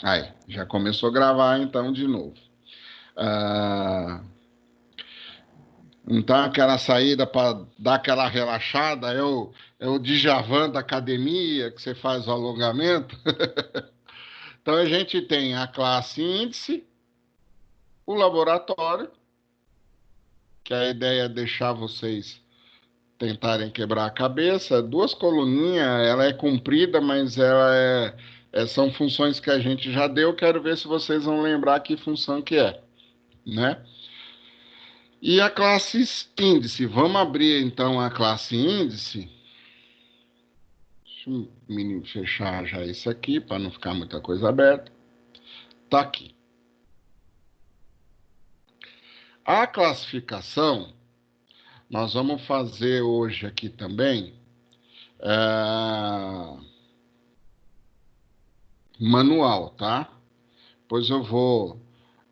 Aí, já começou a gravar então de novo. Ah, então, aquela saída para dar aquela relaxada é o Djavan da academia, que você faz o alongamento. Então, a gente tem a classe índice, o laboratório, que a ideia é deixar vocês tentarem quebrar a cabeça. Duas coluninhas, ela é comprida, mas são funções que a gente já deu. Quero ver se vocês vão lembrar que função que é, né? E a classe índice. Vamos abrir então a classe índice. Deixa eu fechar já isso aqui para não ficar muita coisa aberta. Tá aqui. A classificação nós vamos fazer hoje aqui também é, manual, tá? Pois eu vou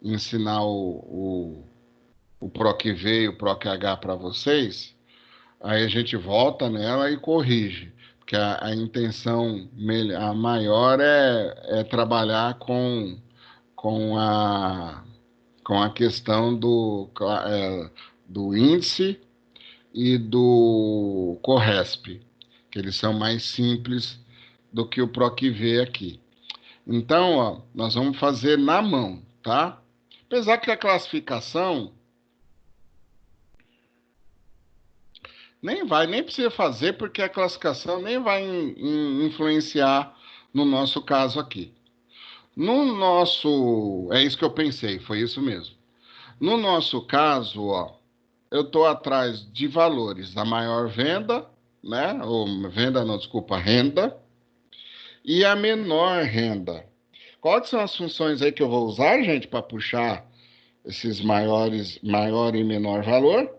ensinar o PROC-V e o PROC-H para vocês. Aí a gente volta nela e corrige, porque a intenção a maior é trabalhar com a, com a questão do índice e do CORRESP, que eles são mais simples do que o PROC-V aqui. Então, ó, nós vamos fazer na mão, tá? Apesar que a classificação nem precisa fazer, porque a classificação nem vai influenciar no nosso caso aqui. É isso que eu pensei, foi isso mesmo. No nosso caso, ó, eu estou atrás de valores da maior venda, né? Ou venda, não, desculpa, renda, e a menor renda. Quais são as funções aí que eu vou usar, gente, para puxar esses maior e menor valor?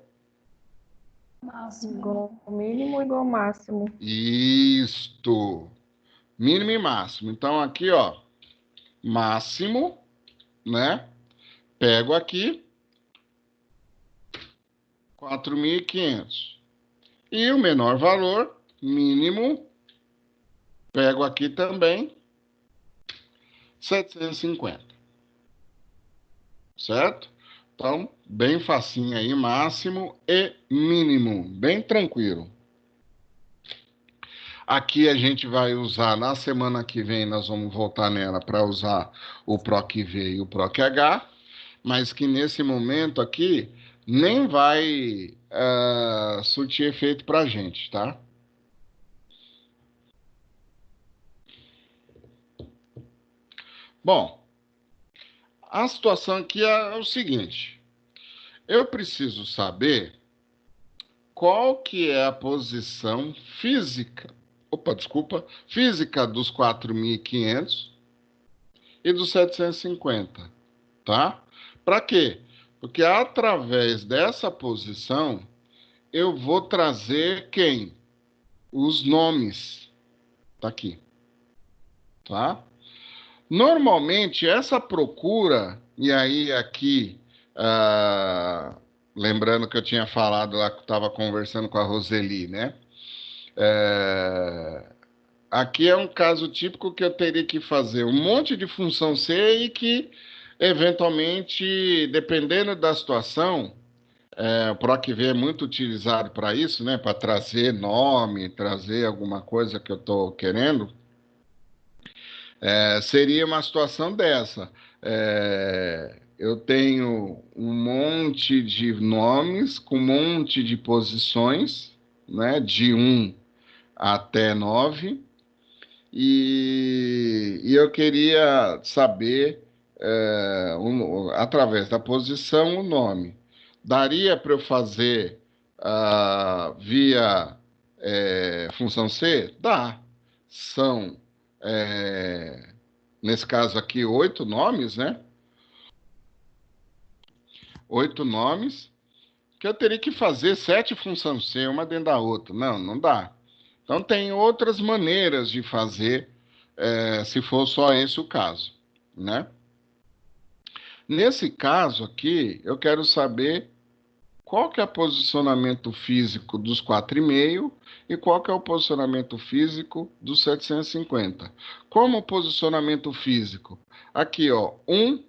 Máximo. Igual ao mínimo, igual ao máximo. Isto. Mínimo e máximo. Então, aqui, ó, máximo, né? Pego aqui, 4.500. E o menor valor, mínimo, pego aqui também, 750. Certo? Então, bem facinho aí, máximo e mínimo, bem tranquilo. Aqui a gente vai usar, na semana que vem, nós vamos voltar nela para usar o PROC-V e o PROC-H, mas que nesse momento aqui nem vai surtir efeito para a gente, tá? Bom, a situação aqui é o seguinte: eu preciso saber qual que é a posição física dos 4.500 e dos 750, tá? Para quê? Porque através dessa posição eu vou trazer quem? Os nomes. Tá aqui, tá? Normalmente essa procura, e aí aqui, ah, lembrando que eu tinha falado lá que estava conversando com a Roseli, né? É, aqui é um caso típico que eu teria que fazer um monte de função C e que, eventualmente, dependendo da situação, o PROC-V é muito utilizado para isso, né? Para trazer nome, trazer alguma coisa que eu estou querendo. Seria uma situação dessa. Eu tenho um monte de nomes com um monte de posições, né? De um até 9. E eu queria saber, através da posição, o nome. Daria para eu fazer via função C? Dá. São, é, nesse caso aqui, 8 nomes, né? 8 nomes, que eu teria que fazer 7 funções C, uma dentro da outra. Não, não dá. Então, tem outras maneiras de fazer, se for só esse o caso, né? Nesse caso aqui, eu quero saber qual que é o posicionamento físico dos 4,5 e qual que é o posicionamento físico dos 750. Como posicionamento físico? Aqui, ó, 1,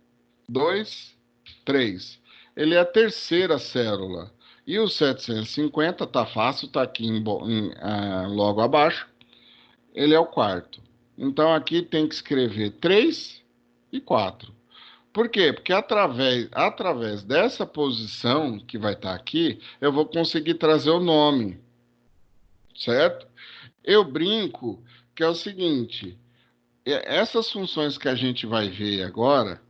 2, 3. Ele é a terceira célula. E o 750, tá fácil, tá aqui logo abaixo. Ele é o quarto. Então, aqui tem que escrever 3 e 4. Por quê? Porque através dessa posição que vai estar aqui, eu vou conseguir trazer o nome, certo? Eu brinco que é o seguinte, essas funções que a gente vai ver agora,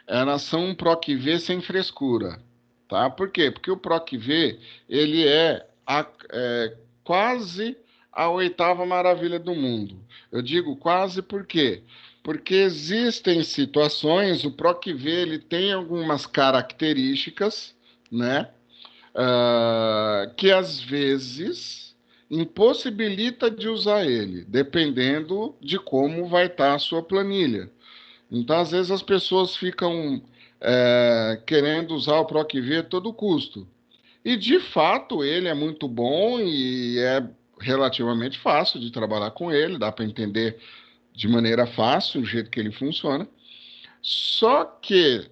elas são um PROC-V sem frescura, tá? Por quê? Porque o PROC-V, ele é quase a oitava maravilha do mundo. Eu digo quase por quê? Porque existem situações, o PROC-V, ele tem algumas características, né? Que às vezes impossibilita de usar ele, dependendo de como vai estar a sua planilha. Então, às vezes, as pessoas ficam querendo usar o PROC-V a todo custo. E, de fato, ele é muito bom e é relativamente fácil de trabalhar com ele, dá para entender de maneira fácil o jeito que ele funciona. Só que,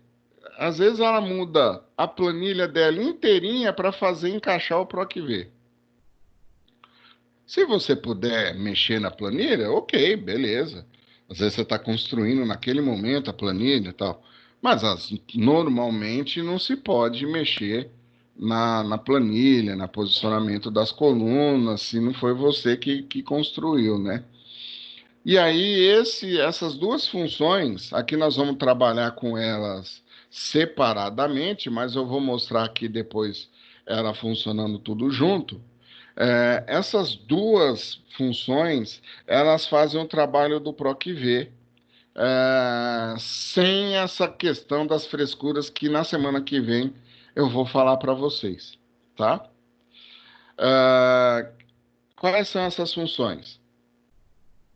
às vezes, ela muda a planilha dela inteirinha para fazer encaixar o PROC-V. Se você puder mexer na planilha, ok, beleza. Às vezes você está construindo naquele momento a planilha e tal. Mas normalmente não se pode mexer na planilha, no posicionamento das colunas, se não foi você que construiu, né? E aí, essas duas funções, aqui nós vamos trabalhar com elas separadamente, mas eu vou mostrar aqui depois ela funcionando tudo junto. Essas duas funções, elas fazem o trabalho do PROC-V, sem essa questão das frescuras que na semana que vem eu vou falar para vocês, tá? Quais são essas funções?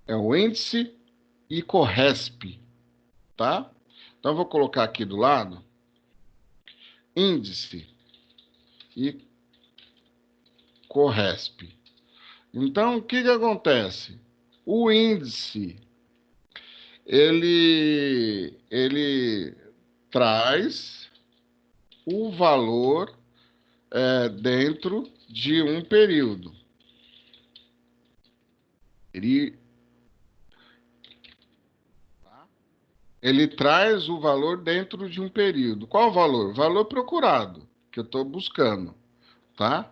É o índice e CORRESP, tá? Então, eu vou colocar aqui do lado, índice e CORRESP. Então, o que acontece? O índice, ele traz o valor dentro de um período. Ele traz o valor dentro de um período. Qual o valor? O valor procurado, que eu estou buscando, tá?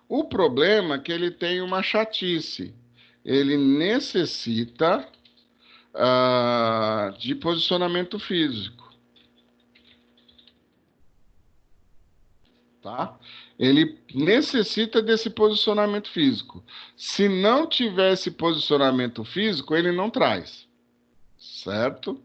O problema é que ele tem uma chatice. Ele necessita de posicionamento físico, tá? Ele necessita desse posicionamento físico. Se não tiver esse posicionamento físico, ele não traz, certo?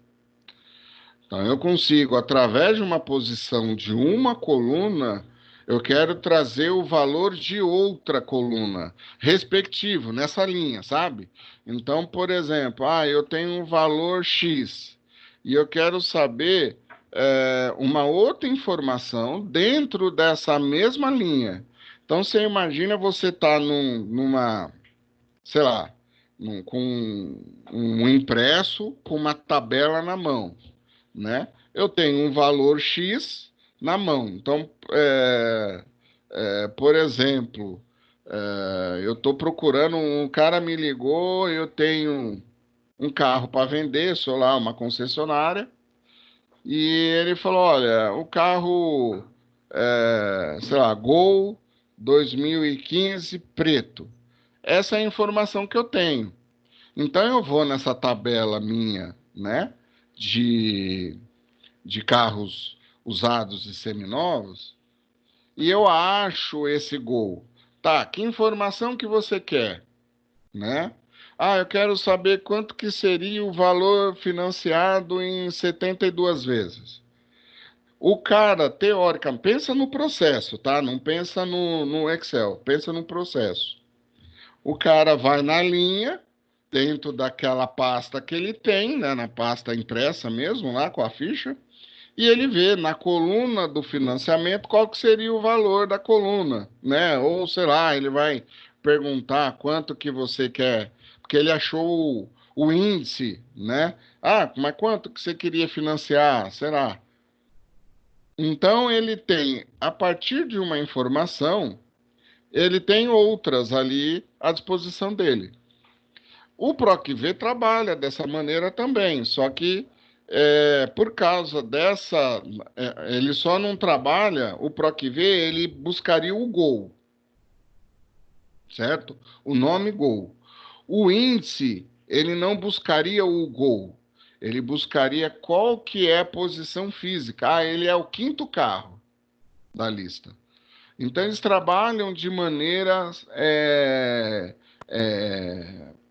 Então, eu consigo, através de uma posição de uma coluna, eu quero trazer o valor de outra coluna, respectivo, nessa linha, sabe? Então, por exemplo, eu tenho um valor X e eu quero saber uma outra informação dentro dessa mesma linha. Então, você imagina você tá numa, sei lá, com um impresso com uma tabela na mão, né? Eu tenho um valor X na mão. Então, por exemplo, eu estou procurando, um cara me ligou, eu tenho um carro para vender, sou lá uma concessionária, e ele falou, olha, o carro, sei lá, Gol 2015 preto. Essa é a informação que eu tenho. Então, eu vou nessa tabela minha, né, de carros usados e seminovos, e eu acho esse Gol. Tá, que informação que você quer, né? Eu quero saber quanto que seria o valor financiado em 72 vezes. O cara, teoricamente, pensa no processo, tá? Não pensa no Excel, pensa no processo. O cara vai na linha, dentro daquela pasta que ele tem, né? Na pasta impressa mesmo, lá com a ficha, e ele vê na coluna do financiamento qual que seria o valor da coluna, né? Ou sei lá, ele vai perguntar quanto que você quer, porque ele achou o índice, né? Ah, mas quanto que você queria financiar? Será? Então ele tem, a partir de uma informação, ele tem outras ali à disposição dele. O PROC-V trabalha dessa maneira também, só que por causa dessa, ele só não trabalha, o PROC-V, ele buscaria o gol, certo? O nome gol. O índice, ele não buscaria o gol, ele buscaria qual que é a posição física. Ah, ele é o quinto carro da lista. Então, eles trabalham de maneiras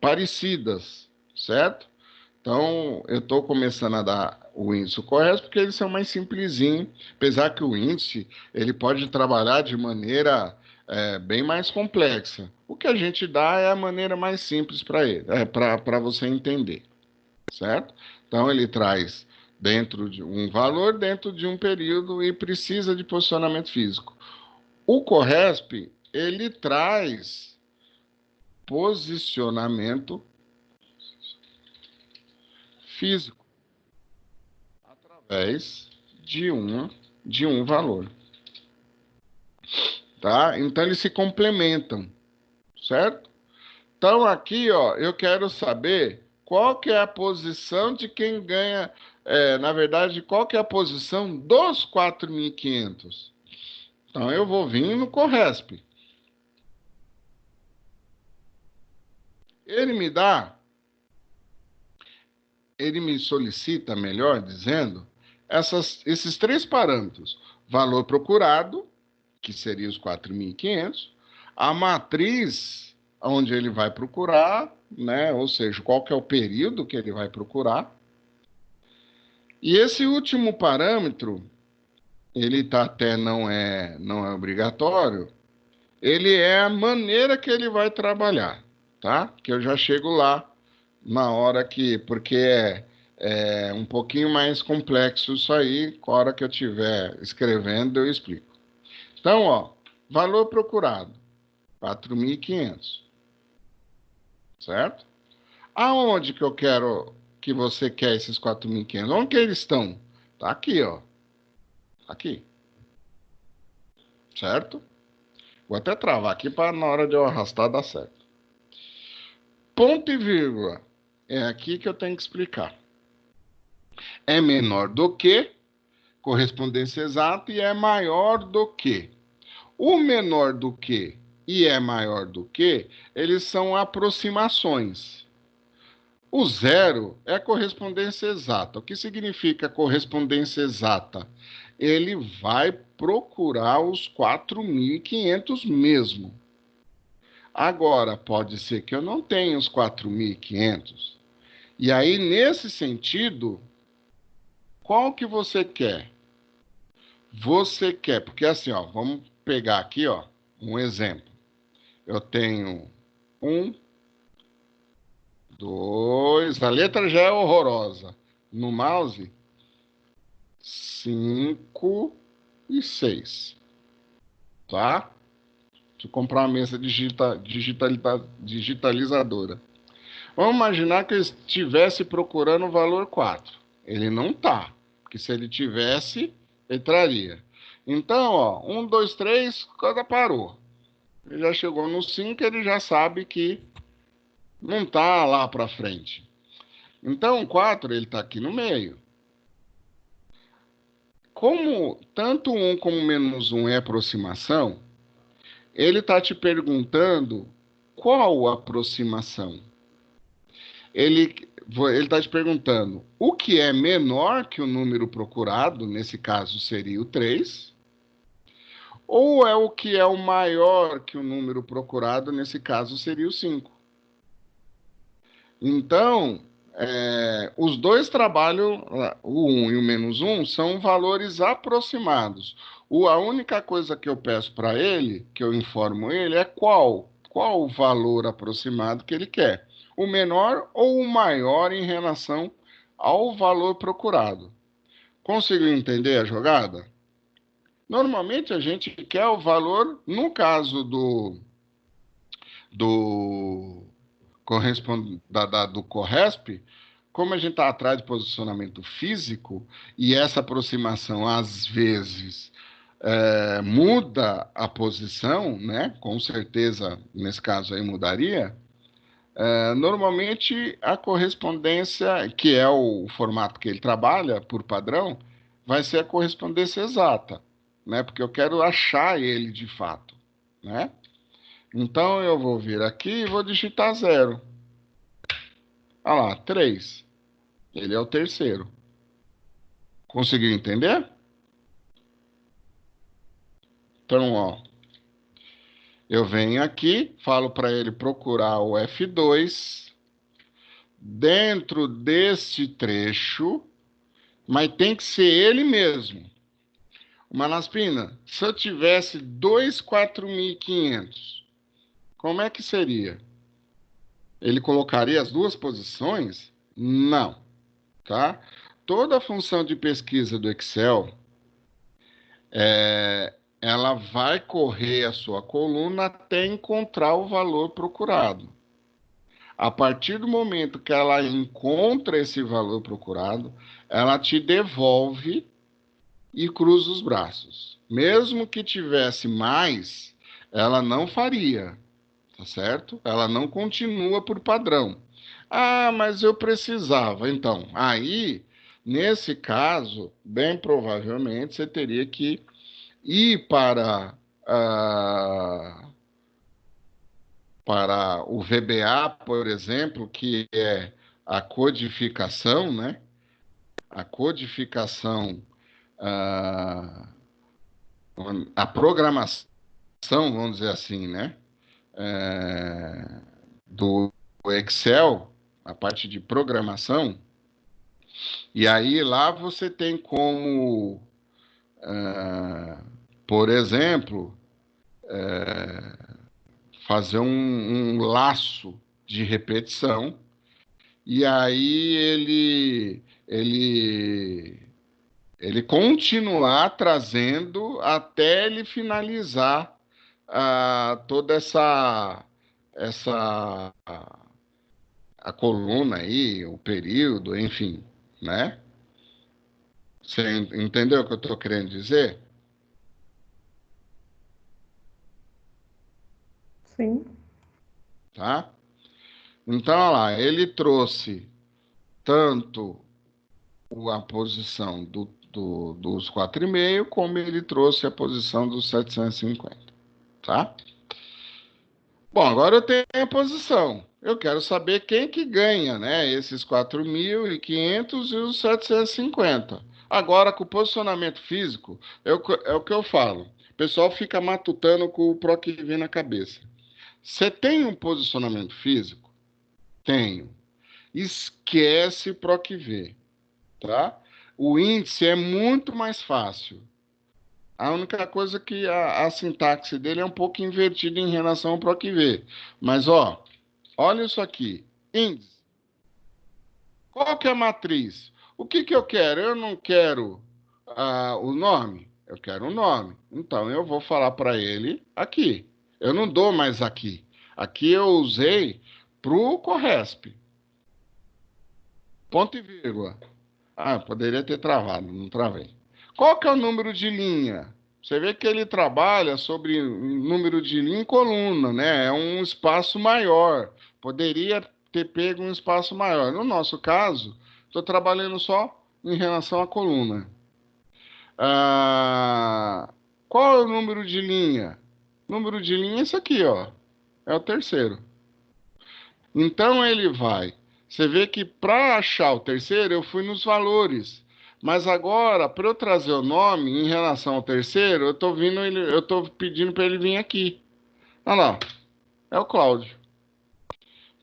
parecidas, certo? Então, eu estou começando a dar o índice correto porque eles são mais simplesinhos, apesar que o índice ele pode trabalhar de maneira bem mais complexa. O que a gente dá é a maneira mais simples para ele, para você entender, certo? Então, ele traz dentro de um valor, dentro de um período e precisa de posicionamento físico. O Corresp, ele traz posicionamento físico através de um valor, tá? Então eles se complementam, certo? Então aqui, ó, eu quero saber qual que é a posição de quem ganha, na verdade, qual que é a posição dos 4.500. Então eu vou vir no Corresp. Ele me dá, ele me solicita, melhor dizendo, esses três parâmetros: valor procurado, que seria os 4.500, a matriz onde ele vai procurar, né? Ou seja, qual que é o período que ele vai procurar. E esse último parâmetro, ele tá até não é obrigatório, ele é a maneira que ele vai trabalhar, tá? Que eu já chego lá na hora que, porque é um pouquinho mais complexo isso aí, com a hora que eu estiver escrevendo eu explico. Então, ó, valor procurado, 4.500, certo? Aonde que eu quero que você quer esses 4.500? Onde que eles estão? Tá aqui, ó. Aqui, certo? Vou até travar aqui para na hora de eu arrastar dar certo. Ponto e vírgula. É aqui que eu tenho que explicar. É menor do que, correspondência exata, e é maior do que. O menor do que e é maior do que, eles são aproximações. O zero é correspondência exata. O que significa correspondência exata? Ele vai procurar os 4.500 mesmo. Agora, pode ser que eu não tenha os 4.500. E aí, nesse sentido, qual que você quer? Você quer, porque assim, ó, vamos pegar aqui, ó, um exemplo. Eu tenho 1, 2, a letra já é horrorosa. No mouse, 5 e 6, tá? Deixa eu comprar uma mesa digitalizadora. Vamos imaginar que eu estivesse procurando o valor 4. Ele não tá, porque se ele tivesse, ele traria. Então, ó, 1, 2, 3, cada parou. Ele já chegou no 5, ele já sabe que não tá lá para frente. Então, o 4, ele tá aqui no meio. Como tanto 1 como menos 1 é aproximação, ele está te perguntando qual aproximação. Ele está te perguntando o que é menor que o número procurado, nesse caso seria o 3, ou é o que é o maior que o número procurado, nesse caso seria o 5. Então, os dois trabalham, o 1 e o menos 1, são valores aproximados. A única coisa que eu peço para ele, que eu informo ele, é qual o valor aproximado que ele quer. O menor ou o maior em relação ao valor procurado. Conseguiu entender a jogada? Normalmente a gente quer o valor, no caso do, do Corresp, como a gente está atrás de posicionamento físico, e essa aproximação, às vezes, muda a posição, né? Com certeza, nesse caso aí mudaria. Normalmente, a correspondência, que é o formato que ele trabalha, por padrão, vai ser a correspondência exata, né? Porque eu quero achar ele de fato, né? Então, eu vou vir aqui e vou digitar zero. Olha lá, 3. Ele é o terceiro. Conseguiu entender? Então, ó, eu venho aqui, falo para ele procurar o F2 dentro desse trecho, mas tem que ser ele mesmo. Malaspina, se eu tivesse 2.4.500, como é que seria? Ele colocaria as duas posições? Não, tá? Toda a função de pesquisa do Excel, ela vai correr a sua coluna até encontrar o valor procurado. A partir do momento que ela encontra esse valor procurado, ela te devolve e cruza os braços. Mesmo que tivesse mais, ela não faria, tá certo? Ela não continua por padrão. Ah, mas eu precisava. Então, aí, nesse caso, bem provavelmente você teria que ir para o VBA, por exemplo, que é a codificação, né? A codificação, ah, a programação, vamos dizer assim, né? É, do Excel, a parte de programação, e aí lá você tem como, por exemplo, fazer um laço de repetição, e aí ele continuar trazendo até ele finalizar toda essa a coluna aí, o período, enfim, né? Você entendeu o que eu estou querendo dizer? Sim. Tá? Então, olha lá, ele trouxe tanto a posição dos 4,5, como ele trouxe a posição dos 750, tá? Bom, agora eu tenho a posição. Eu quero saber quem que ganha, né? Esses 4.500 e os 750. Agora, com o posicionamento físico, é o que eu falo. O pessoal fica matutando com o PROC-V na cabeça. Você tem um posicionamento físico? Tenho. Esquece PROC-V, tá? O índice é muito mais fácil. A única coisa que a sintaxe dele é um pouco invertida em relação ao PROC-V. Mas, ó, olha isso aqui. Índice. Qual que é a matriz? O que que eu quero? Eu não quero o nome. Eu quero o nome. Então, eu vou falar para ele aqui. Eu não dou mais aqui. Aqui eu usei para o Corresp. Ponto e vírgula. Ah, poderia ter travado, não travei. Qual que é o número de linha? Você vê que ele trabalha sobre número de linha em coluna, né? É um espaço maior. Poderia ter pego um espaço maior. No nosso caso, estou trabalhando só em relação à coluna. Ah, qual é o número de linha? Número de linha é esse aqui, ó. É o terceiro. Então ele vai. Você vê que para achar o terceiro, eu fui nos valores. Mas agora, para eu trazer o nome em relação ao terceiro, eu estou pedindo para ele vir aqui. Olha lá, é o Cláudio.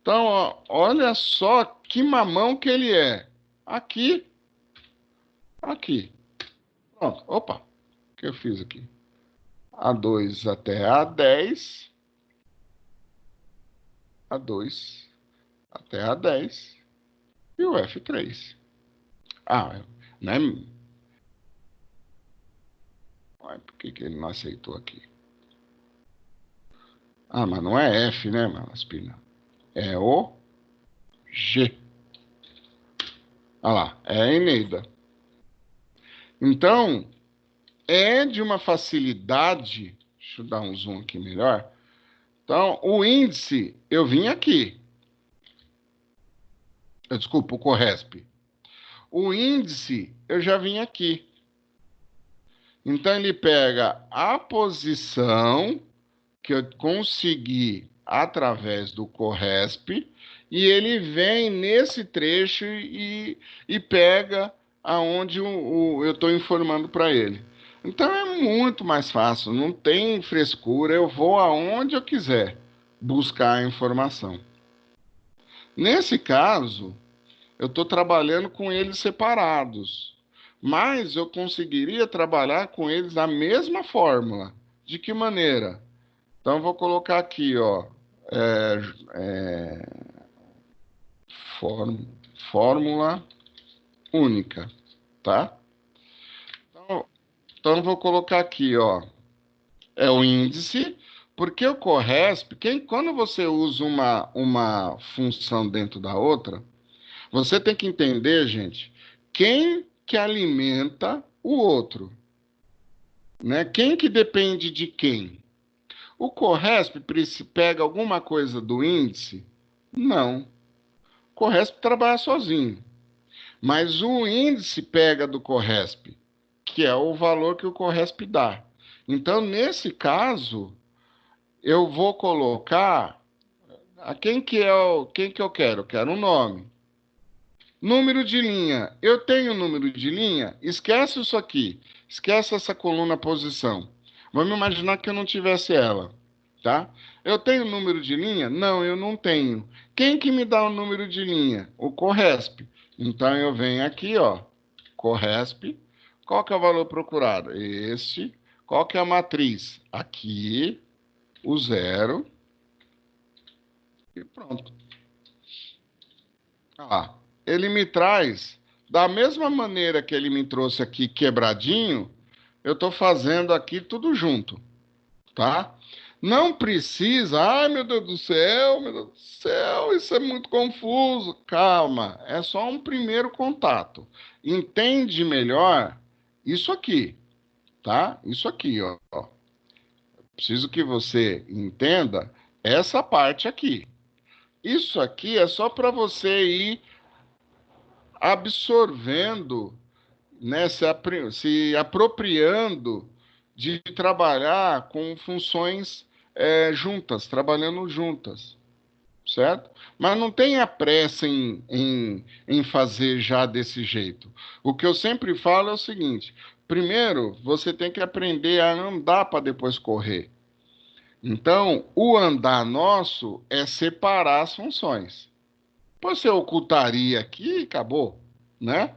Então, ó, olha só que mamão que ele é. Aqui, aqui. Pronto. Opa, o que eu fiz aqui? A2 até A10. A2 até A10. E o F3. Ah, né? Ué, por que ele não aceitou aqui? Ah, mas não é F, né, Malaspina? É o G. Olha lá, é a Eneida. Então, é de uma facilidade. Deixa eu dar um zoom aqui melhor. Então, o índice, eu vim aqui. Desculpa, o Corresp. O índice, eu já vim aqui. Então, ele pega a posição que eu consegui através do Corresp e ele vem nesse trecho e pega aonde eu estou informando para ele. Então é muito mais fácil, não tem frescura, eu vou aonde eu quiser buscar a informação. Nesse caso, eu estou trabalhando com eles separados, mas eu conseguiria trabalhar com eles da mesma fórmula. De que maneira? Então, eu vou colocar aqui, ó, é, é, fórmula única, tá? Então, eu vou colocar aqui, ó, é o índice, porque o Corresp, quando você usa uma função dentro da outra, você tem que entender, gente, quem que alimenta o outro, né? Quem que depende de quem? O Corresp pega alguma coisa do índice? Não. O Corresp trabalha sozinho. Mas o índice pega do Corresp, que é o valor que o Corresp dá. Então, nesse caso, eu vou colocar quem que eu quero? Eu quero um nome. Número de linha. Eu tenho número de linha? Esquece isso aqui. Esquece essa coluna posição. Vamos imaginar que eu não tivesse ela, tá? Eu tenho número de linha? Não, eu não tenho. Quem que me dá o número de linha? O Corresp. Então eu venho aqui, ó, Corresp. Qual que é o valor procurado? Este. Qual que é a matriz? Aqui, o zero e pronto. Ah, ele me traz, da mesma maneira que ele me trouxe aqui quebradinho, eu estou fazendo aqui tudo junto, tá? Não precisa, ai meu Deus do céu, isso é muito confuso. Calma, é só um primeiro contato. Entende melhor isso aqui, tá? Isso aqui, ó. Preciso que você entenda essa parte aqui. Isso aqui é só para você ir absorvendo, né, se apropriando de trabalhar com funções juntas, trabalhando juntas, certo? Mas não tenha pressa em fazer já desse jeito. O que eu sempre falo é o seguinte: primeiro, você tem que aprender a andar para depois correr. Então, o andar nosso é separar as funções. Você ocultaria aqui e acabou, né?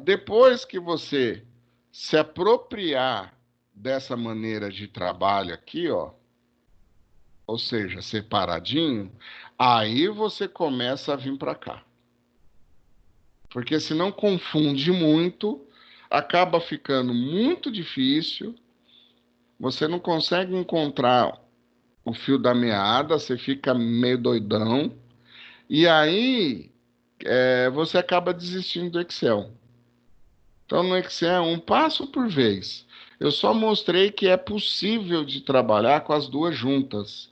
Depois que você se apropriar dessa maneira de trabalho aqui, ó, ou seja, separadinho, aí você começa a vir para cá. Porque senão confunde muito, acaba ficando muito difícil, você não consegue encontrar o fio da meada, você fica meio doidão, e aí você acaba desistindo do Excel. Então, no Excel é um passo por vez. Eu só mostrei que é possível de trabalhar com as duas juntas,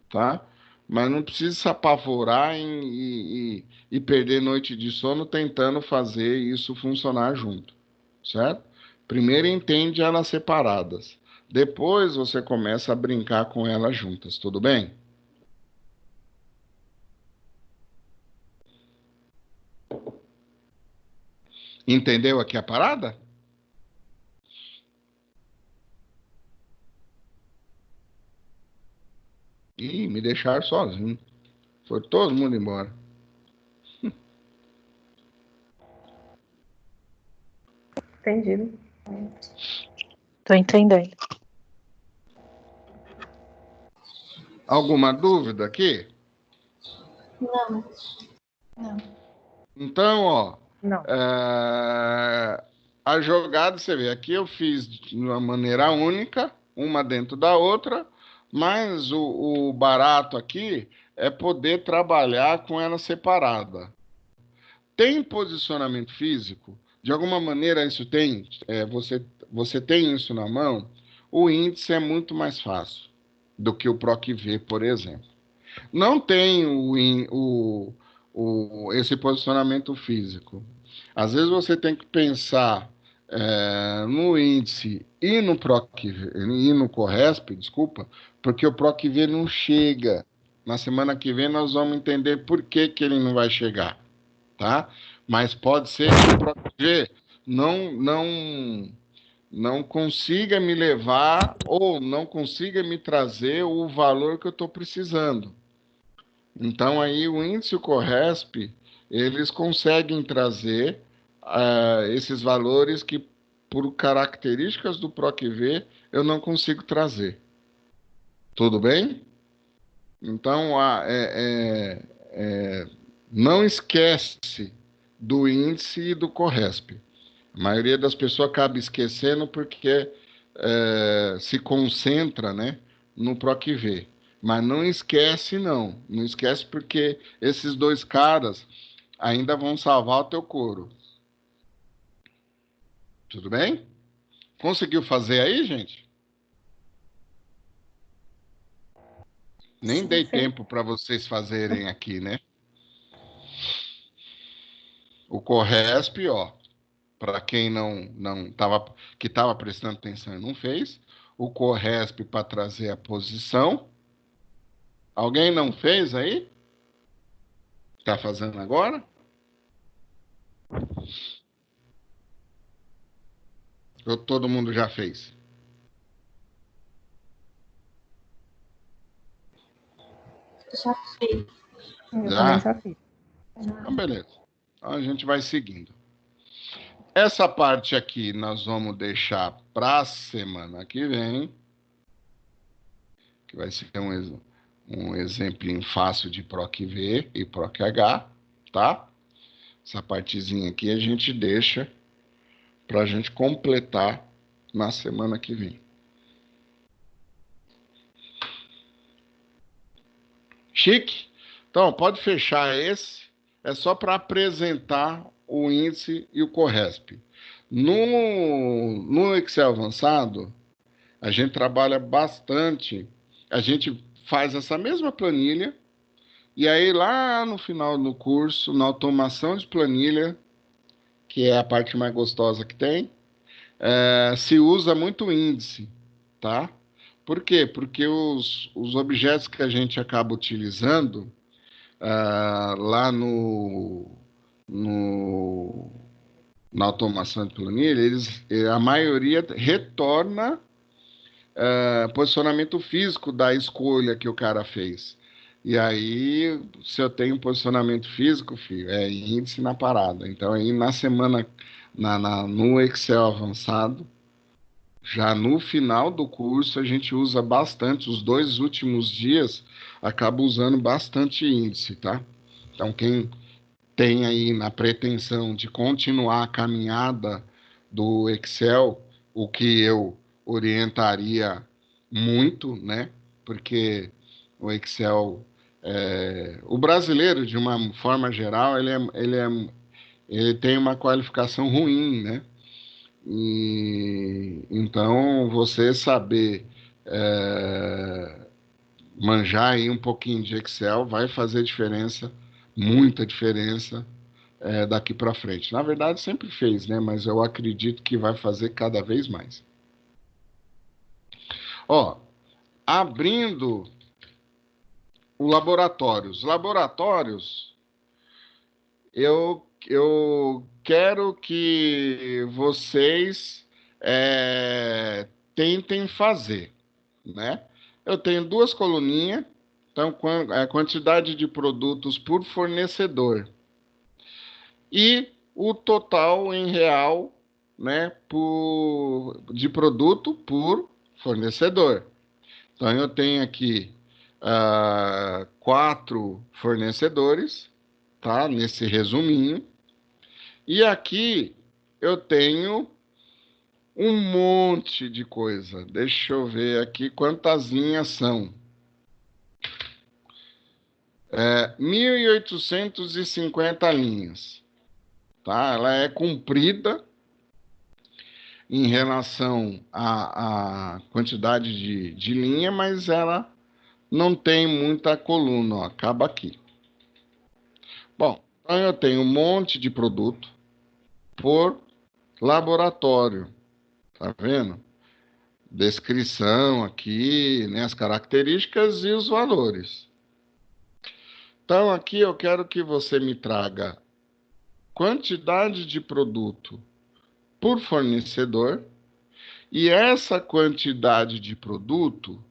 tá? Mas não precisa se apavorar e perder noite de sono tentando fazer isso funcionar junto, certo? Primeiro entende elas separadas. Depois você começa a brincar com elas juntas, tudo bem? Entendeu aqui a parada? Ih, me deixaram sozinho. Foi todo mundo embora. Entendido. Tô entendendo. Alguma dúvida aqui? Não. Então, ó, Não. a jogada, você vê, aqui eu fiz de uma maneira única, uma dentro da outra, mas o barato aqui é poder trabalhar com ela separada. Tem posicionamento físico? De alguma maneira isso tem? Você tem isso na mão? O índice é muito mais fácil do que o PROC-V, por exemplo. Não tem esse posicionamento físico. Às vezes você tem que pensar no índice e no PROC-V, e no CORRESP, desculpa, porque o PROC-V não chega. Na semana que vem nós vamos entender por que que ele não vai chegar, tá? Mas pode ser que o PROC-V não consiga me levar ou não consiga me trazer o valor que eu estou precisando. Então, aí o índice e o CORRESP, eles conseguem trazer esses valores que, por características do PROC-V, eu não consigo trazer. Tudo bem? Então, não esquece do índice e do CORRESP. A maioria das pessoas acaba esquecendo porque se concentra, né, no PROC-V. Mas não esquece, não. Não esquece porque esses dois caras ainda vão salvar o teu couro. Tudo bem? Conseguiu fazer aí, gente? Nem dei Sim. tempo para vocês fazerem aqui, né? O CORRESP, ó, para quem não tava, que estava prestando atenção e não fez, o CORRESP para trazer a posição. Alguém não fez aí? Está fazendo agora? Ou todo mundo já fez? Já fez. Eu também Já? já fiz. Então, beleza. Então a gente vai seguindo. Essa parte aqui nós vamos deixar para a semana que vem, que vai ser um exemplinho fácil de PROC-V e PROC-H, tá? Essa partezinha aqui a gente deixa para a gente completar na semana que vem. Chique? Então, pode fechar esse. É só para apresentar o índice e o CORRESP. No Excel avançado, a gente trabalha bastante. A gente faz essa mesma planilha. E aí, lá no final do curso, na automação de planilha, que é a parte mais gostosa que tem, se usa muito índice, tá? Por quê? Porque os objetos que a gente acaba utilizando lá no, na automação de planilha, a maioria retorna posicionamento físico da escolha que o cara fez. E aí, se eu tenho posicionamento físico, filho, é índice na parada. Então, aí na semana, no Excel avançado, já no final do curso, a gente usa bastante, os 2 últimos dias, acaba usando bastante índice, tá? Então, quem tem aí na pretensão de continuar a caminhada do Excel, o que eu orientaria muito, né? Porque o Excel, o brasileiro, de uma forma geral, ele tem uma qualificação ruim, né? E, então, você saber manjar aí um pouquinho de Excel vai fazer diferença, muita diferença, daqui para frente. Na verdade, sempre fez, né? Mas eu acredito que vai fazer cada vez mais. Ó, abrindo o laboratório. Os laboratórios, eu quero que vocês tentem fazer, né? Eu tenho 2 coluninhas, então a quantidade de produtos por fornecedor e o total em real, né, de produto por fornecedor. Então eu tenho aqui 4 fornecedores, tá? Nesse resuminho. E aqui eu tenho um monte de coisa. Deixa eu ver aqui quantas linhas são. 1.850 linhas. Tá? Ela é comprida em relação à quantidade de linha, mas ela não tem muita coluna, ó, acaba aqui. Bom, então eu tenho um monte de produto por laboratório, tá vendo? Descrição aqui, né, as características e os valores. Então aqui eu quero que você me traga quantidade de produto por fornecedor e essa quantidade de produto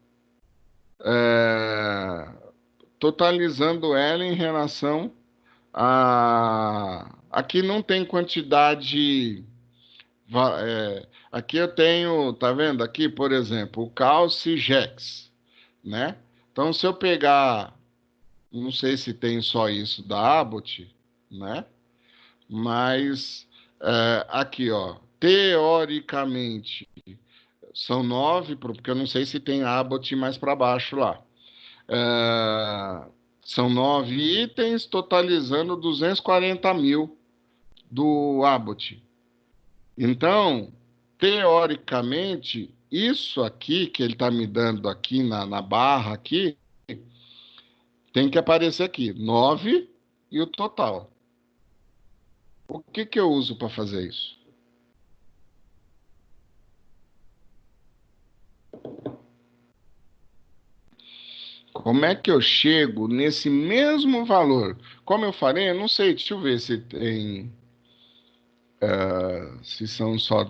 totalizando ela em relação a... Aqui não tem quantidade... aqui eu tenho, tá vendo? Aqui, por exemplo, o Calcigex, né? Então, se eu pegar, não sei se tem só isso da Abbott, né? Mas aqui, ó, teoricamente são 9, porque eu não sei se tem Abbott mais para baixo lá. São 9 itens, totalizando 240 mil do Abbott. Então, teoricamente, isso aqui que ele está me dando aqui na barra aqui, tem que aparecer aqui, 9 e o total. O que eu uso para fazer isso? Como é que eu chego nesse mesmo valor? Como eu farei? Eu não sei, deixa eu ver se tem... se são só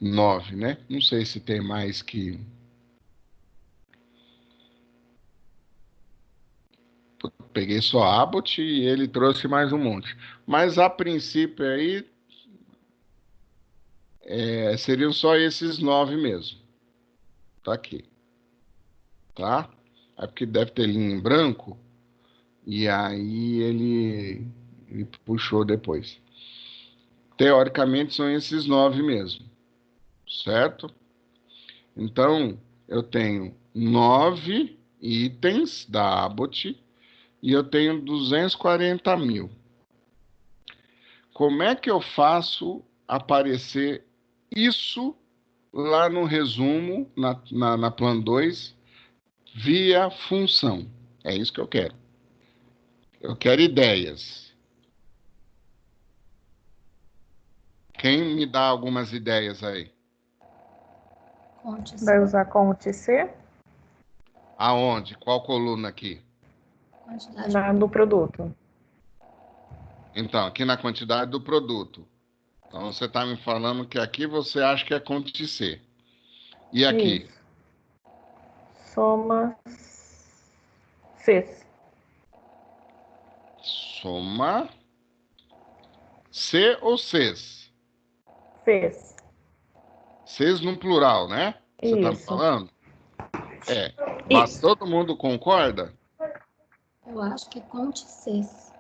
9, né? Não sei se tem mais que... Peguei só Abbott e ele trouxe mais um monte. Mas a princípio aí seriam só esses 9 mesmo. Tá aqui. Tá? É porque deve ter linha em branco e aí ele puxou depois. Teoricamente são esses 9 mesmo. Certo? Então, eu tenho 9 itens da Abbott e eu tenho 240 mil. Como é que eu faço aparecer isso lá no resumo, na Plan 2, via função? É isso que eu quero. Eu quero ideias. Quem me dá algumas ideias aí? Vai usar Conte C Aonde? Qual coluna aqui? do produto. Então, aqui na quantidade do produto. Então, você está me falando que aqui você acha que é Conte C. E aqui? Isso. Soma Cs. Soma C ou Cs? Cs. Cs no plural, né? Você está me Isso. falando? Mas Isso. todo mundo concorda? Eu acho que conte Cs.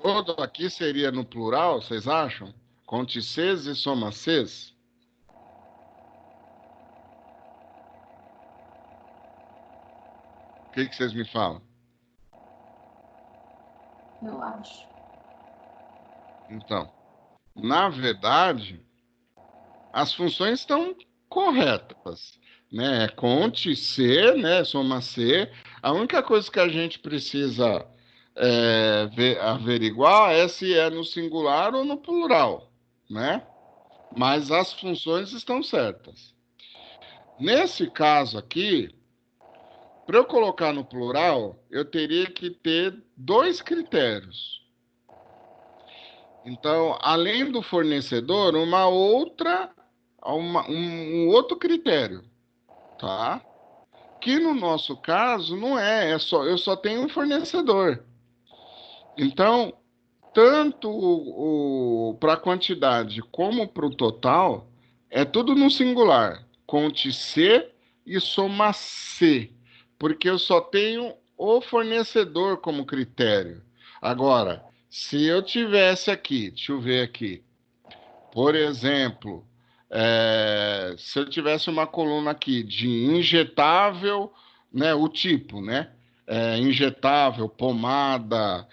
Todo aqui seria no plural, vocês acham? Conte Cs e soma Cs? O que vocês me falam? Eu acho. Então, na verdade, as funções estão corretas, né? Conte C, né? Soma C. A única coisa que a gente precisa averiguar é se é no singular ou no plural, né? Mas as funções estão certas. Nesse caso aqui, para eu colocar no plural, eu teria que ter 2 critérios. Então, além do fornecedor, um outro critério, tá? Que no nosso caso não eu só tenho um fornecedor. Então, tanto para a quantidade como para o total, é tudo no singular. Conte C e soma C, porque eu só tenho o fornecedor como critério. Agora, Se eu tivesse aqui, deixa eu ver aqui, por exemplo, se eu tivesse uma coluna aqui de injetável, né, o tipo, né? Injetável, pomada,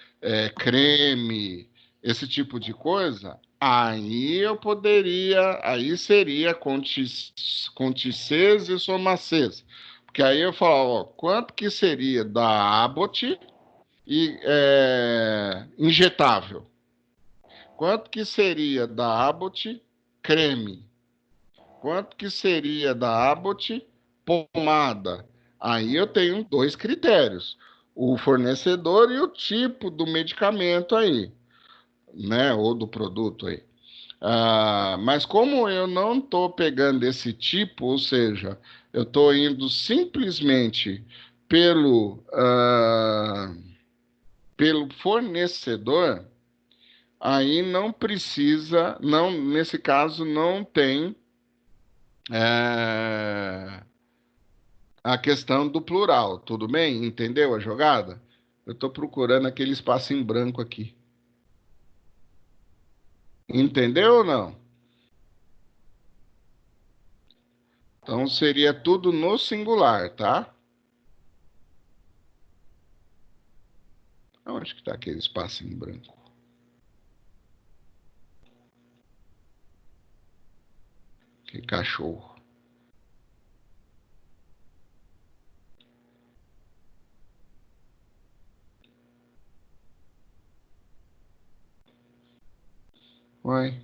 creme, esse tipo de coisa, aí eu poderia, aí seria conticês e somacês. Porque aí eu falo, ó, quanto que seria da Abbott e injetável? Quanto que seria da Abbott creme? Quanto que seria da Abbott pomada? Aí eu tenho dois critérios: o fornecedor e o tipo do medicamento aí, né? Ou do produto aí. Mas como eu não estou pegando esse tipo, ou seja, eu estou indo simplesmente pelo fornecedor, aí não precisa, não, nesse caso não tem é, a questão do plural, tudo bem? Entendeu a jogada? Eu estou procurando aquele espaço em branco aqui. Entendeu ou não? Então seria tudo no singular, tá? Onde que está aquele espaço em branco? Que cachorro. Uai.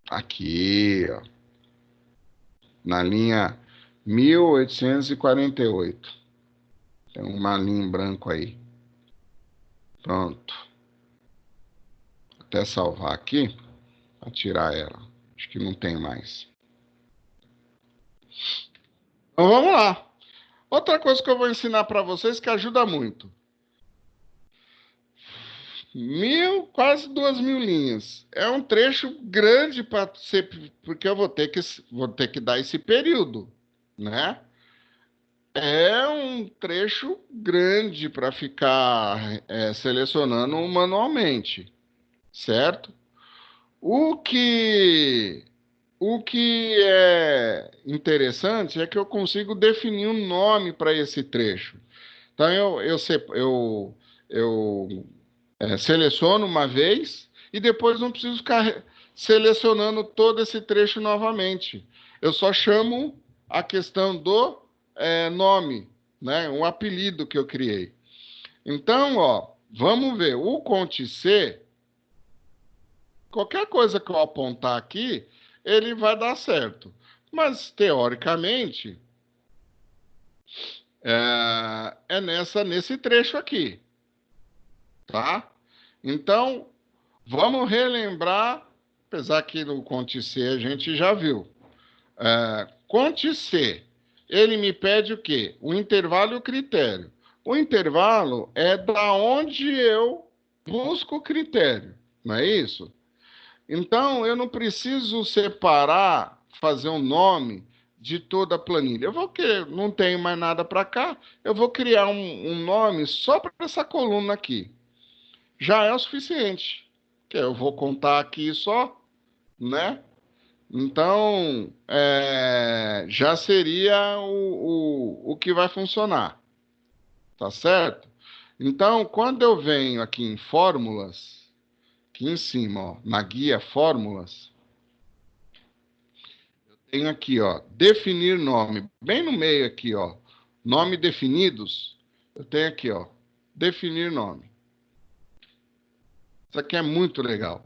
Aqui, ó. Na linha 1848. Tem uma linha em branco aí. Pronto. Até salvar aqui, para tirar ela. Acho que não tem mais. Então vamos lá. Outra coisa que eu vou ensinar para vocês que ajuda muito. Quase 2.000 linhas. É um trecho grande para ser, porque eu vou ter que dar esse período, né? É um trecho grande para ficar selecionando manualmente, certo? O que, o que é interessante é que eu consigo definir um nome para esse trecho. Então eu seleciono uma vez e depois não preciso ficar selecionando todo esse trecho novamente. Eu só chamo a questão do nome, né? Um apelido que eu criei. Então, ó, vamos ver. O Conte C, qualquer coisa que eu apontar aqui, ele vai dar certo. Mas, teoricamente, nesse trecho aqui, tá? Então, vamos relembrar, apesar que no Conte C a gente já viu. Conte C, ele me pede o quê? O intervalo e o critério. O intervalo é da onde eu busco o critério, não é isso? Então, eu não preciso separar, fazer um nome de toda a planilha. Eu vou que não tenho mais nada para cá, eu vou criar um nome só para essa coluna aqui. Já é o suficiente, que eu vou contar aqui só, né? Então, já seria o que vai funcionar, tá certo? Então, quando eu venho aqui em fórmulas, aqui em cima, ó, na guia fórmulas, tenho aqui, ó, definir nome, bem no meio aqui, ó, nome definidos, eu tenho aqui, ó, definir nome. Isso aqui é muito legal.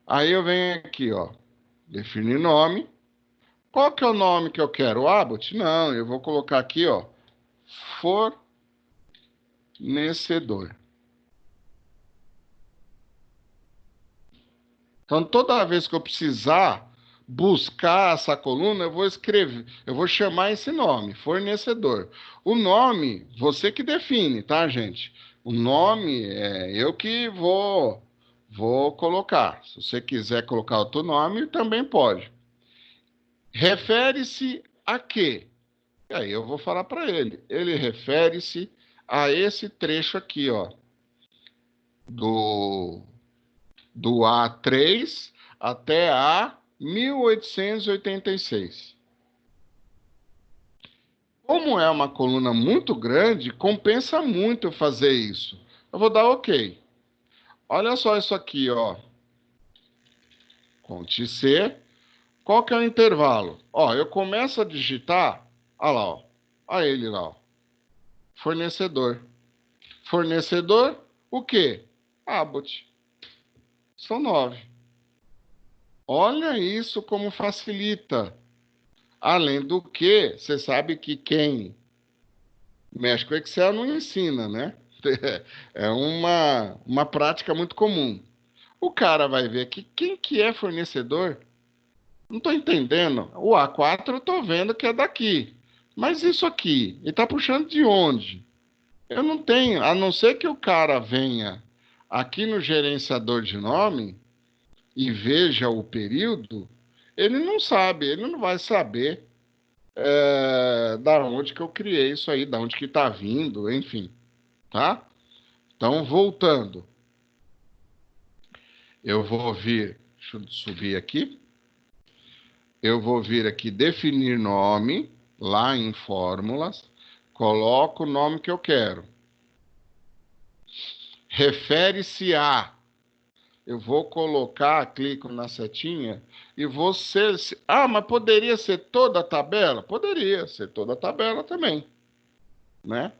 Aí eu venho aqui, ó, definir nome. Qual que é o nome que eu quero? O Abbott? Não, eu vou colocar aqui, ó, fornecedor. Então, toda vez que eu precisar buscar essa coluna, eu vou escrever, eu vou chamar esse nome, fornecedor. O nome, você que define, tá, gente? O nome é eu que vou colocar. Se você quiser colocar outro nome, também pode. Refere-se a quê? E aí eu vou falar para ele. Ele refere-se a esse trecho aqui, ó, do A3 até a 1886. Como é uma coluna muito grande, compensa muito eu fazer isso. Eu vou dar OK. Olha só isso aqui, ó. Conte C. Qual que é o intervalo? Ó, eu começo a digitar, olha lá, ó. Olha ele lá, ó. Fornecedor. Fornecedor, o quê? Abbott. São 9. Olha isso como facilita. Além do que, você sabe que quem mexe com Excel não ensina, né? É uma prática muito comum. O cara vai ver que quem que é fornecedor. Não estou entendendo. O A4 eu estou vendo que é daqui. Mas isso aqui, ele está puxando de onde? Eu não tenho, a não ser que o cara venha aqui no gerenciador de nome e veja o período, ele não sabe, ele não vai saber da onde que eu criei isso aí, da onde que está vindo, enfim, tá? Então, voltando, eu vou vir, deixa eu subir aqui, eu vou vir aqui definir nome, lá em fórmulas, coloco o nome que eu quero. Refere-se a. Eu vou colocar, clico na setinha e vou ser. Ah, mas poderia ser toda a tabela? Poderia ser toda a tabela também, né?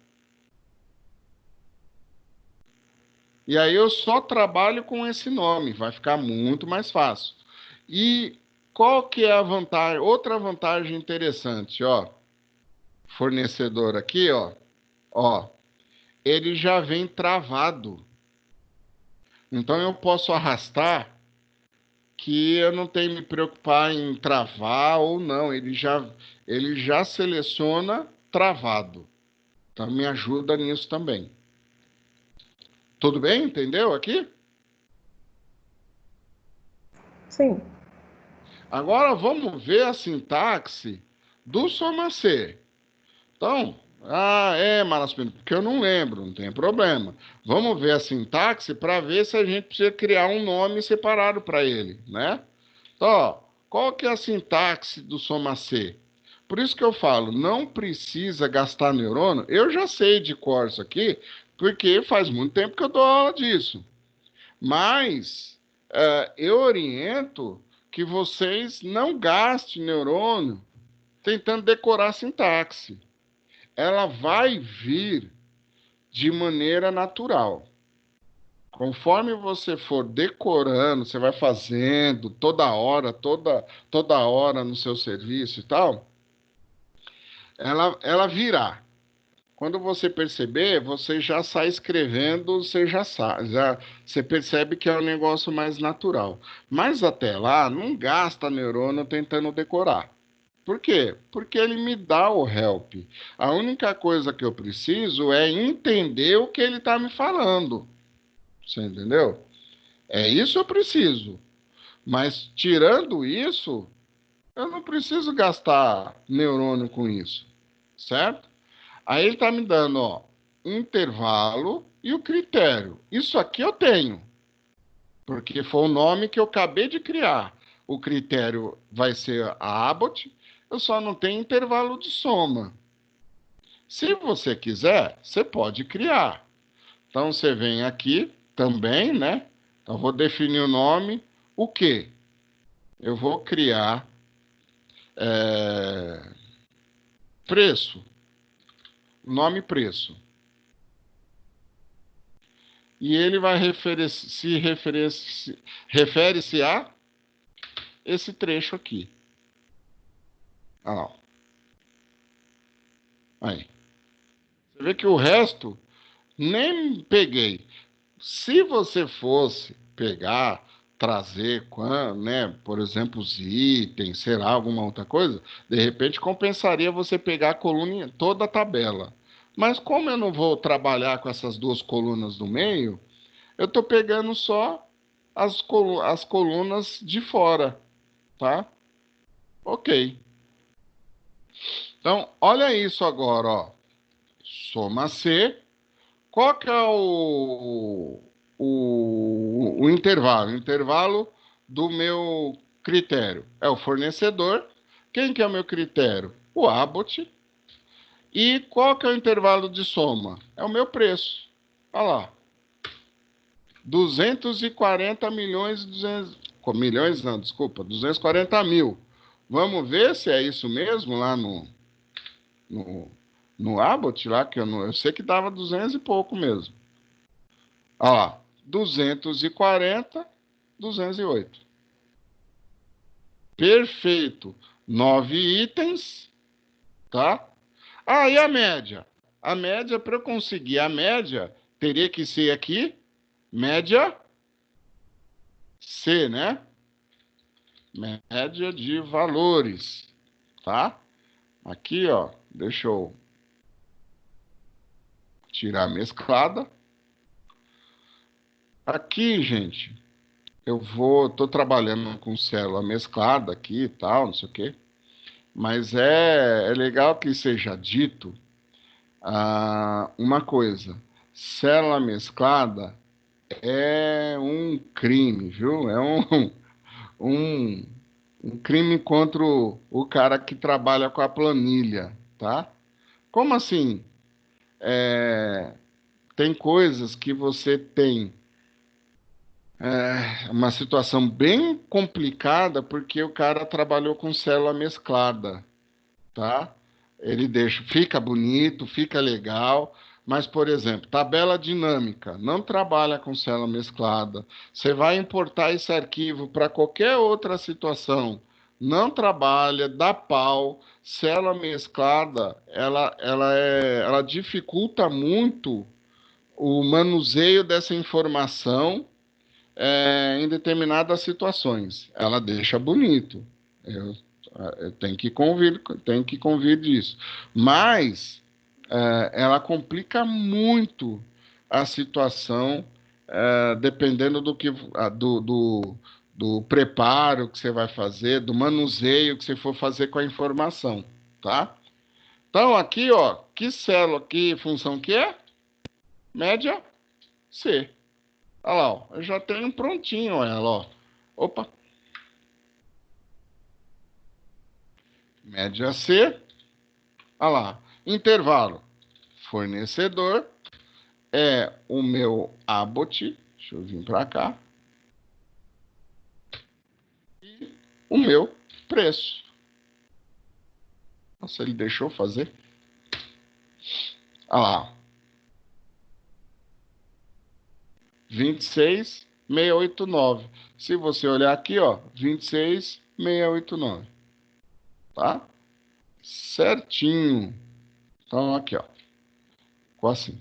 E aí eu só trabalho com esse nome, vai ficar muito mais fácil. E qual que é a vantagem? Outra vantagem interessante, ó. Fornecedor aqui, ó, ele já vem travado. Então eu posso arrastar que eu não tenho que me preocupar em travar ou não. Ele já seleciona travado. Então me ajuda nisso também. Tudo bem? Entendeu aqui? Sim. Agora vamos ver a sintaxe do SOMACê. Então, Malaspino, porque eu não lembro, não tem problema. Vamos ver a sintaxe para ver se a gente precisa criar um nome separado para ele, né? Então, ó, qual que é a sintaxe do SOMACê? Por isso que eu falo, não precisa gastar neurônio. Eu já sei de cor isso aqui, porque faz muito tempo que eu dou aula disso. Mas eu oriento que vocês não gastem neurônio tentando decorar a sintaxe. Ela vai vir de maneira natural. Conforme você for decorando, você vai fazendo toda hora no seu serviço e tal, ela virá. Quando você perceber, você já sai escrevendo, você já sabe, você percebe que é um negócio mais natural. Mas até lá, não gasta neurônio tentando decorar. Por quê? Porque ele me dá o help. A única coisa que eu preciso é entender o que ele está me falando. Você entendeu? É isso eu preciso. Mas tirando isso, eu não preciso gastar neurônio com isso. Certo? Aí ele está me dando, ó, intervalo e o critério. Isso aqui eu tenho, porque foi o nome que eu acabei de criar. O critério vai ser a Abbott, eu só não tenho intervalo de soma. Se você quiser, você pode criar. Então você vem aqui também, né? Então vou definir o nome, o quê? Eu vou criar preço, nome preço. E ele vai refere-se a esse trecho aqui. Olha lá. Aí. Você vê que o resto nem peguei. Se você fosse pegar, trazer, né, por exemplo, os itens, sei lá, alguma outra coisa, de repente compensaria você pegar a coluna, toda a tabela. Mas como eu não vou trabalhar com essas duas colunas do meio, eu estou pegando só as colunas de fora, tá? Ok. Então, olha isso agora, ó. Soma C. Qual que é o intervalo? O intervalo do meu critério é o fornecedor. Quem que é o meu critério? O Abbott. E qual que é o intervalo de soma? É o meu preço. Olha lá. 240 milhões, 200, milhões não, desculpa, 240 mil. Vamos ver se é isso mesmo lá no, no Abbott, lá, que eu sei que dava 200 e pouco mesmo. Olha lá, 240, 208. Perfeito. 9 itens, tá? Ah, e a média? A média, para eu conseguir a média, teria que ser aqui, média C, né? Média de valores, tá? Aqui, ó, deixa eu tirar a mesclada. Aqui, gente, tô trabalhando com célula mesclada aqui e tal, não sei o quê. Mas é legal que seja dito uma coisa. Célula mesclada é um crime, viu? É um, um crime contra o cara que trabalha com a planilha, tá? Como assim? Tem coisas que você tem uma situação bem complicada porque o cara trabalhou com célula mesclada, tá? Ele deixa, fica bonito, fica legal, mas, por exemplo, tabela dinâmica, não trabalha com célula mesclada. Você vai importar esse arquivo para qualquer outra situação, não trabalha, dá pau. Célula mesclada, ela dificulta muito o manuseio dessa informação em determinadas situações. Ela deixa bonito. Eu tenho que convir disso. Mas ela complica muito a situação, dependendo do preparo que você vai fazer, do manuseio que você for fazer com a informação, tá? Então, aqui, ó, que célula, que função que é? Média C. Olha lá, ó, eu já tenho prontinho ela, ó. Opa, média C. Olha lá, intervalo. Fornecedor é o meu Abbott. Deixa eu vir para cá. E o meu preço. Nossa, ele deixou fazer. Olha lá. 26.689. Se você olhar aqui, ó, 26.689. Tá? Certinho. Então, aqui, ó. Ficou assim.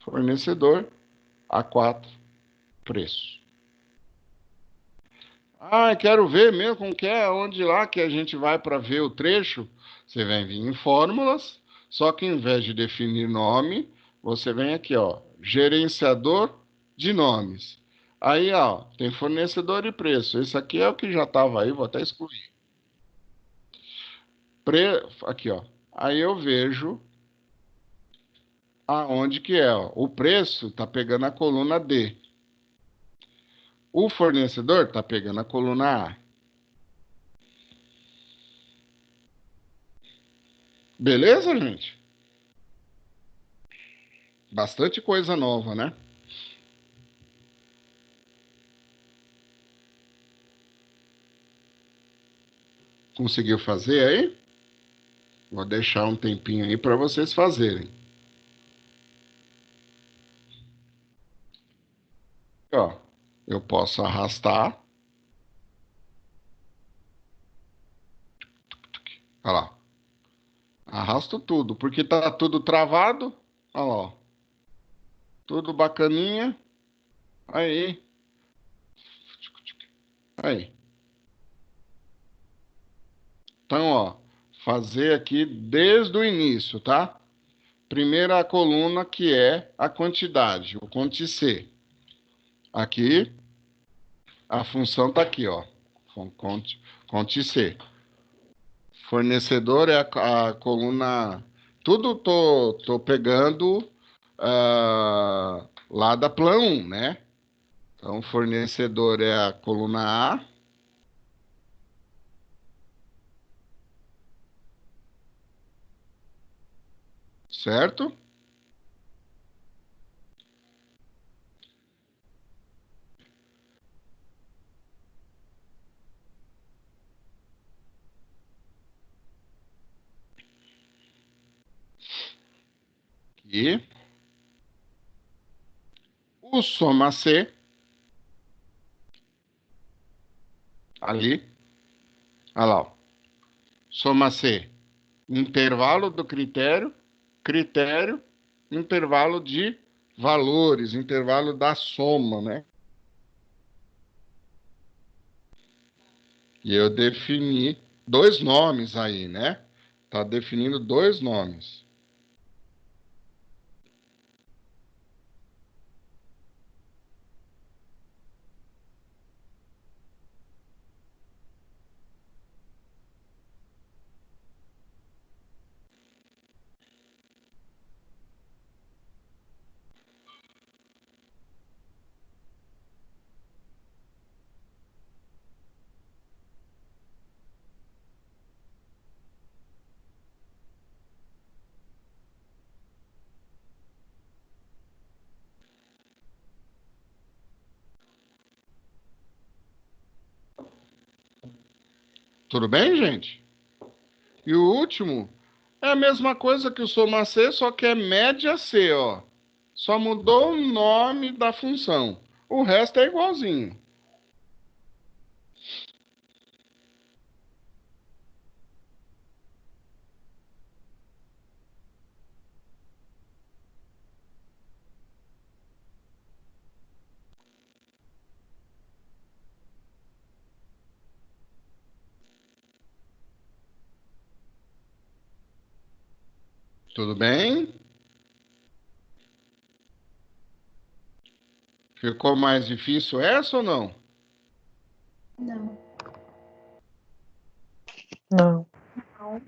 Fornecedor, A4, preço. Ah, quero ver mesmo como que é, onde lá que a gente vai para ver o trecho. Você vem vir em fórmulas, só que em vez de definir nome, você vem aqui, ó, gerenciador de nomes. Aí, ó, tem fornecedor e preço. Esse aqui é o que já estava aí, vou até excluir. Aqui, ó. Aí eu vejo aonde que é, ó. O preço está pegando a coluna D. O fornecedor está pegando a coluna A. Beleza, gente? Bastante coisa nova, né? Conseguiu fazer aí? Vou deixar um tempinho aí para vocês fazerem. Ó, eu posso arrastar. Olha lá. Arrasto tudo, porque tá tudo travado. Olha lá, ó. Tudo bacaninha. Aí. Aí. Então, ó, fazer aqui desde o início, tá? Primeira coluna que é a quantidade, o conte C. Aqui, a função tá aqui, ó. Conte C. Fornecedor é a coluna. Tudo tô pegando lá da Plan 1, né? Então, fornecedor é a coluna A, certo? E o soma C, ali, olha lá, ó. Soma C, intervalo do critério, critério, intervalo de valores, intervalo da soma, né? E eu defini dois nomes aí, né? Tá definindo dois nomes. Tudo bem, gente? E o último é a mesma coisa que o soma C, só que é média C, ó. Só mudou o nome da função. O resto é igualzinho. Tudo bem? Ficou mais difícil essa ou não? Não. Não. Não.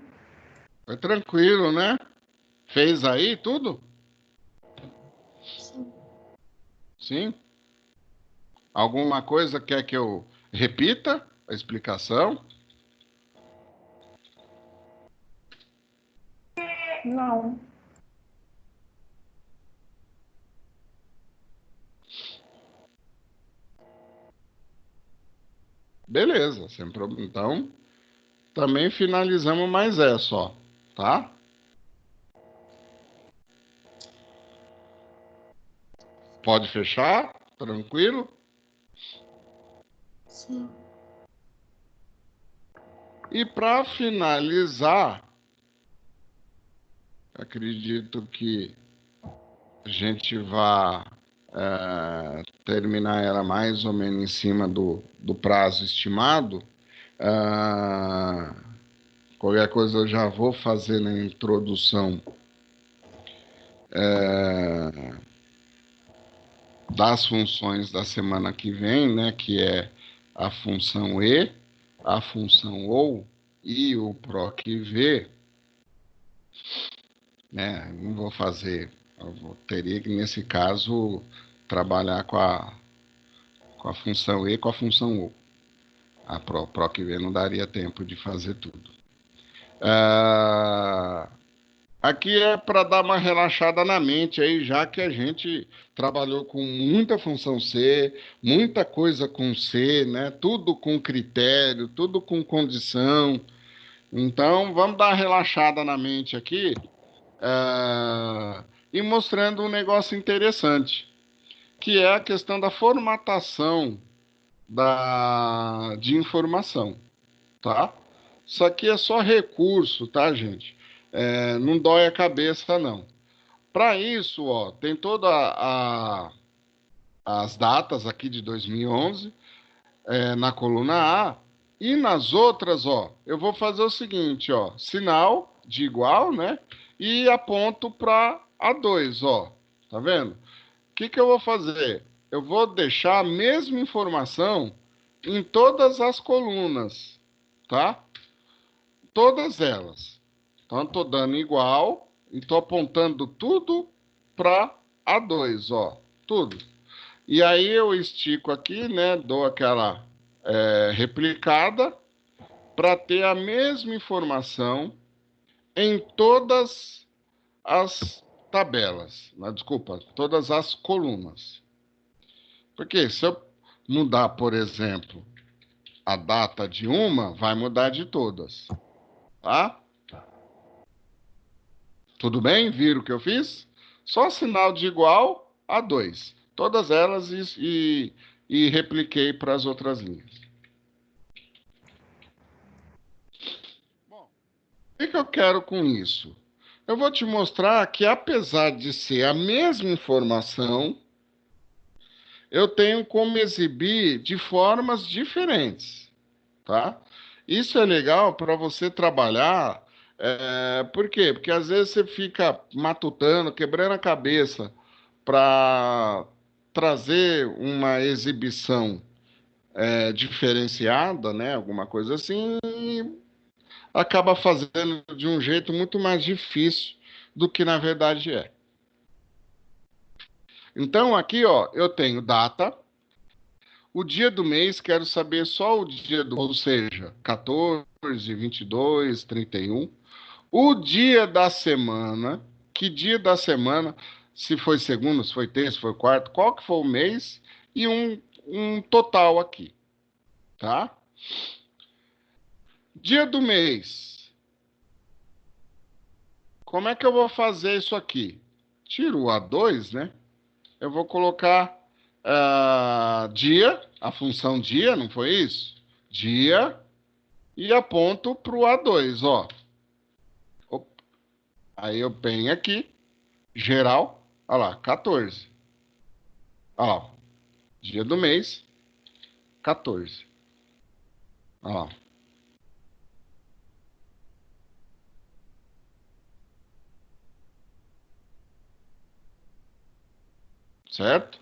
Foi tranquilo, né? Fez aí tudo? Sim. Sim? Alguma coisa quer que eu repita a explicação? Não. Beleza, sem problema. Então, também finalizamos mais essa, ó, tá? Pode fechar? Tranquilo? Sim. E para finalizar, acredito que a gente vai terminar ela mais ou menos em cima do prazo estimado. Ah, qualquer coisa eu já vou fazer na introdução das funções da semana que vem, né? Que é a função E, a função OU e o PROC-V, né? Não vou fazer, teria que, nesse caso, trabalhar com a função E e com a função OU. A PROC-V não daria tempo de fazer tudo. Aqui é para dar uma relaxada na mente aí, já que a gente trabalhou com muita função C, muita coisa com C, né? Tudo com critério, tudo com condição. Então, vamos dar uma relaxada na mente aqui, e mostrando um negócio interessante, que é a questão da formatação de informação, tá? Isso aqui é só recurso, tá, gente? Não dói a cabeça, não. Para isso, ó, tem todas as datas aqui de 2011 na coluna A, e nas outras, ó, eu vou fazer o seguinte, ó, sinal de igual, né? E aponto para A2, ó, tá vendo? O que que eu vou fazer? Eu vou deixar a mesma informação em todas as colunas, tá? todas elas. Então, estou dando igual e estou apontando tudo para A2, ó, tudo. E aí eu estico aqui, né, dou aquela replicada para ter a mesma informação em todas as tabelas, desculpa, todas as colunas. Porque se eu mudar, por exemplo, a data de uma, vai mudar de todas, tá? Tudo bem? Viram o que eu fiz? Só sinal de igual a 2. Todas elas e repliquei para as outras linhas. Bom, o que eu quero com isso? Eu vou te mostrar que, apesar de ser a mesma informação, eu tenho como exibir de formas diferentes, tá? Isso é legal para você trabalhar. Por quê? Porque às vezes você fica matutando, quebrando a cabeça para trazer uma exibição diferenciada, né? Alguma coisa assim, e acaba fazendo de um jeito muito mais difícil do que na verdade é. Então, aqui, ó, eu tenho data, o dia do mês, quero saber só o dia do, ou seja, 14, 22, 31. O dia da semana, que dia da semana, se foi segunda, se foi terça, se foi quarta, qual que foi o mês e um total aqui, tá? Dia do mês. Como é que eu vou fazer isso aqui? Tiro o A2, né? Eu vou colocar dia, a função dia, não foi isso? Dia, e aponto para o A2, ó. Aí eu venho aqui, geral, olha lá, 14. Olha lá, dia do mês, 14. Olha lá. Certo?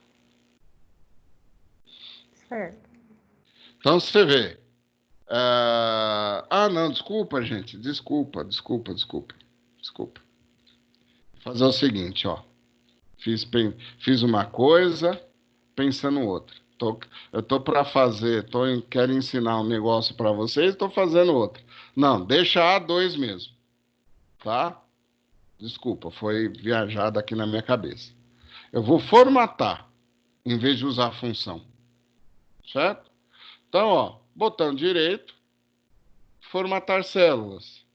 Certo. Então você vê. Não, desculpa, gente. Desculpa. Vou fazer o seguinte, ó. Fiz uma coisa, pensando outra. Eu tô para fazer, quero ensinar um negócio para vocês, estou fazendo outra. Não, deixa A2 mesmo, tá? Desculpa, foi viajado aqui na minha cabeça. Eu vou formatar, em vez de usar a função, certo? Então, ó, botão direito, formatar células.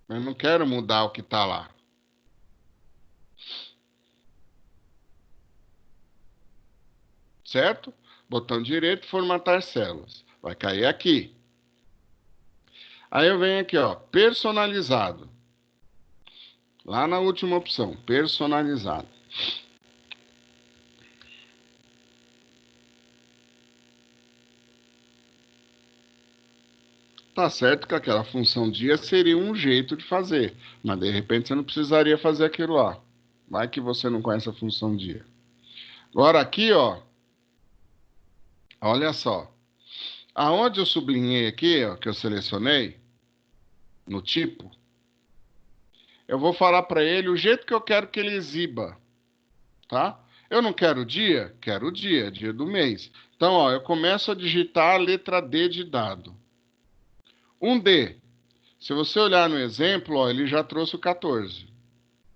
Eu não quero mudar o que está lá. Certo? Botão direito, formatar células. Vai cair aqui. Aí eu venho aqui, ó, personalizado. Lá na última opção, personalizado. Tá certo que aquela função dia seria um jeito de fazer, mas de repente você não precisaria fazer aquilo lá. Vai que você não conhece a função dia. Agora aqui, ó, olha só. Aonde eu sublinhei aqui, ó, que eu selecionei, no tipo, eu vou falar para ele o jeito que eu quero que ele exiba, tá? Eu não quero dia? Quero o dia, dia do mês. Então, ó, eu começo a digitar a letra D de dado. Um D. Se você olhar no exemplo, ó, ele já trouxe o 14,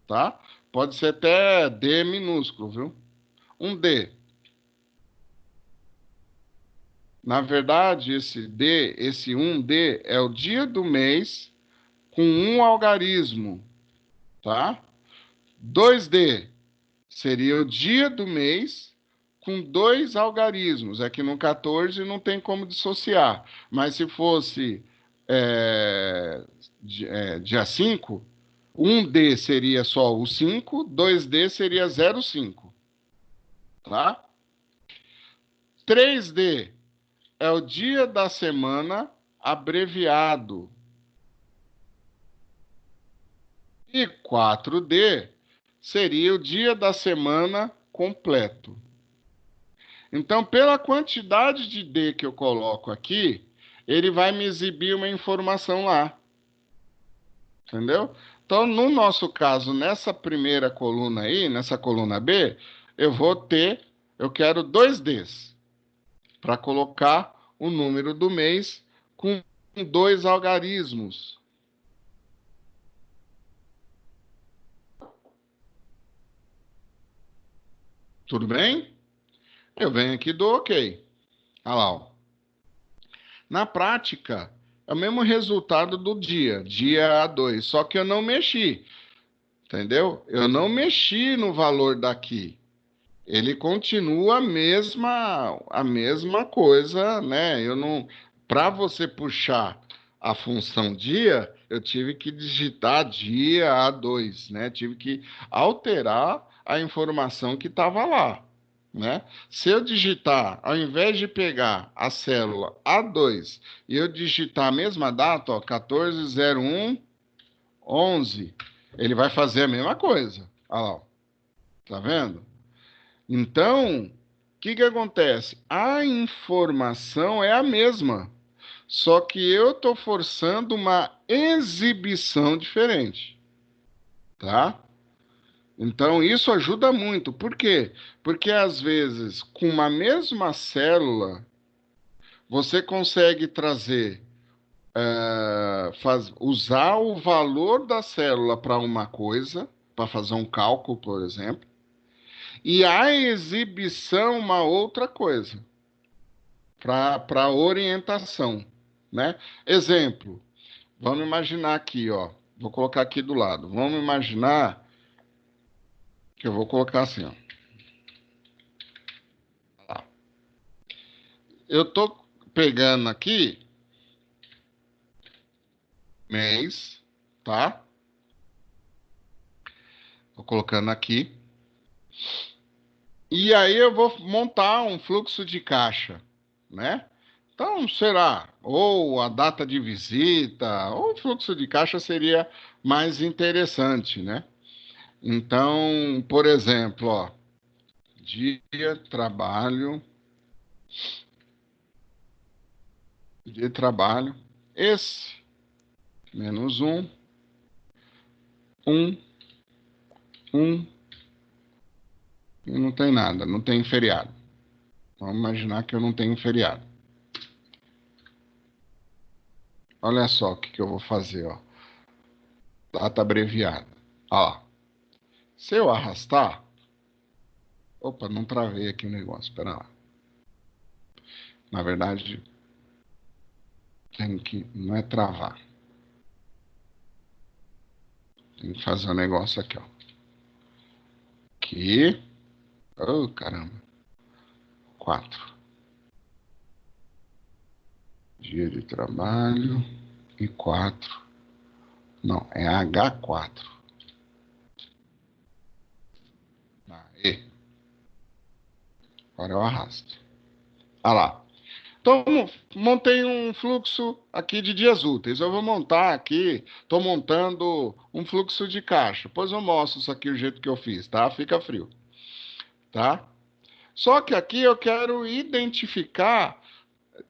tá? Pode ser até D minúsculo, viu? Um D. Na verdade, esse D, esse 1D, é o dia do mês com um algarismo, tá? 2D seria o dia do mês com dois algarismos. Aqui no 14 não tem como dissociar. Mas se fosse dia 5, 1D seria só o 5, 2D seria 0,5. Tá? 3D é o dia da semana abreviado. E 4D seria o dia da semana completo. Então, pela quantidade de D que eu coloco aqui, ele vai me exibir uma informação lá. Entendeu? Então, no nosso caso, nessa primeira coluna aí, nessa coluna B, eu quero 2 Ds para colocar o número do mês com 2 algarismos. Tudo bem? Eu venho aqui e dou OK. Olha lá, ó. Na prática, é o mesmo resultado do dia A2, só que eu não mexi, entendeu? Eu não mexi no valor daqui. Ele continua a mesma coisa, né? Eu não, para você puxar a função dia, eu tive que digitar dia A2, né? Tive que alterar a informação que estava lá, né? Se eu digitar, ao invés de pegar a célula A2 e eu digitar a mesma data, ó, 14/01/11, ele vai fazer a mesma coisa. Olha lá, ó. Tá vendo? Então, o que acontece? A informação é a mesma, só que eu estou forçando uma exibição diferente, tá? Então, isso ajuda muito. Por quê? Porque, às vezes, com uma mesma célula, você consegue trazer, usar o valor da célula para uma coisa, para fazer um cálculo, por exemplo, e a exibição uma outra coisa, para orientação, né? Exemplo, vamos imaginar aqui, ó, vou colocar aqui do lado. Vamos imaginar que eu vou colocar assim, ó. Lá. Eu tô pegando aqui mês, tá? Tô colocando aqui. E aí eu vou montar um fluxo de caixa, né? Então, será, ou a data de visita, ou o fluxo de caixa seria mais interessante, né? Então, por exemplo, ó, dia, trabalho, dia de trabalho, esse, menos um, um, e não tem nada, não tem feriado. Vamos imaginar que eu não tenho feriado. Olha só o que eu vou fazer, ó. Data abreviada. Ó, se eu arrastar... Opa, não travei aqui o negócio, espera lá. Na verdade, tem que... Não é travar. Tem que fazer um negócio aqui, ó. Aqui. Oh, caramba. 4. Dia de trabalho. E 4. Não, é H4. Aí. Agora eu arrasto. Olha lá. Então, montei um fluxo aqui de dias úteis. Eu vou montar aqui, estou montando um fluxo de caixa. Depois eu mostro isso aqui, o jeito que eu fiz, tá? Fica frio, tá? Só que aqui eu quero identificar,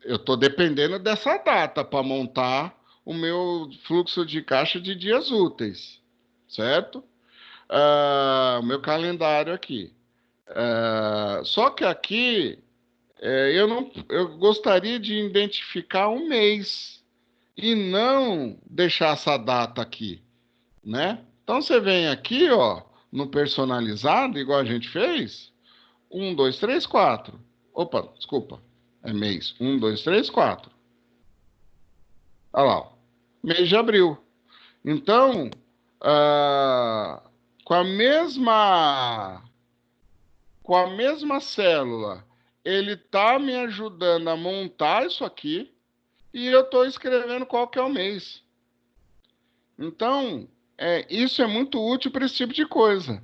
eu estou dependendo dessa data para montar o meu fluxo de caixa de dias úteis, certo? O meu calendário aqui. Só que aqui eu gostaria de identificar um mês e não deixar essa data aqui, né? Então você vem aqui, ó, no personalizado, igual a gente fez, 1, 2, 3, 4. Opa, desculpa, é mês. 1, 2, 3, 4. Olha lá, ó, mês de abril. Então, ah, com a mesma célula, ele está me ajudando a montar isso aqui e eu estou escrevendo qual que é o mês. Então, isso é muito útil para esse tipo de coisa,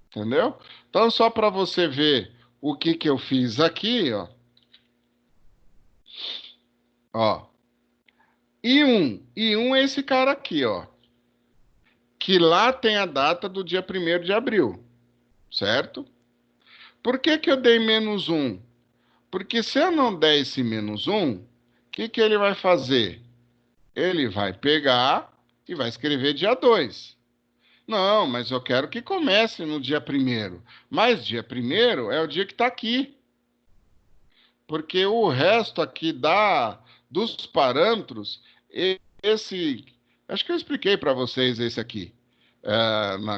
entendeu? Então, só para você ver o que eu fiz aqui, ó. Ó, I1 é esse cara aqui, ó, que lá tem a data do dia 1º de abril, certo? Por que que eu dei menos 1? Porque se eu não der esse menos 1, o que que ele vai fazer? Ele vai pegar e vai escrever dia 2. Não, mas eu quero que comece no dia 1º. Mas dia 1º é o dia que está aqui. Porque o resto aqui dos parâmetros, esse... Acho que eu expliquei para vocês esse aqui,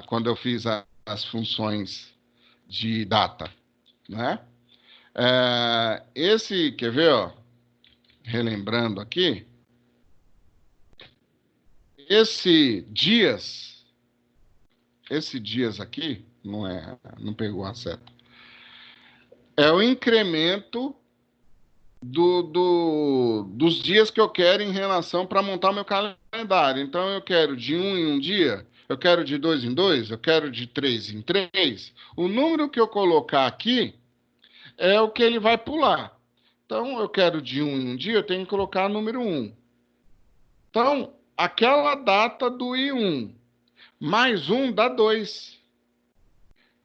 quando eu fiz as funções de data, né? Quer ver, ó? Relembrando aqui, esse dias aqui, não pegou a seta, é o incremento dos dias que eu quero em relação para montar o meu calendário. Então, eu quero de 1 em 1 dia, eu quero de 2 em 2, eu quero de 3 em 3. O número que eu colocar aqui é o que ele vai pular. Então, eu quero de 1 em 1 dia, eu tenho que colocar número 1. Então, aquela data do I1 mais 1 dá 2.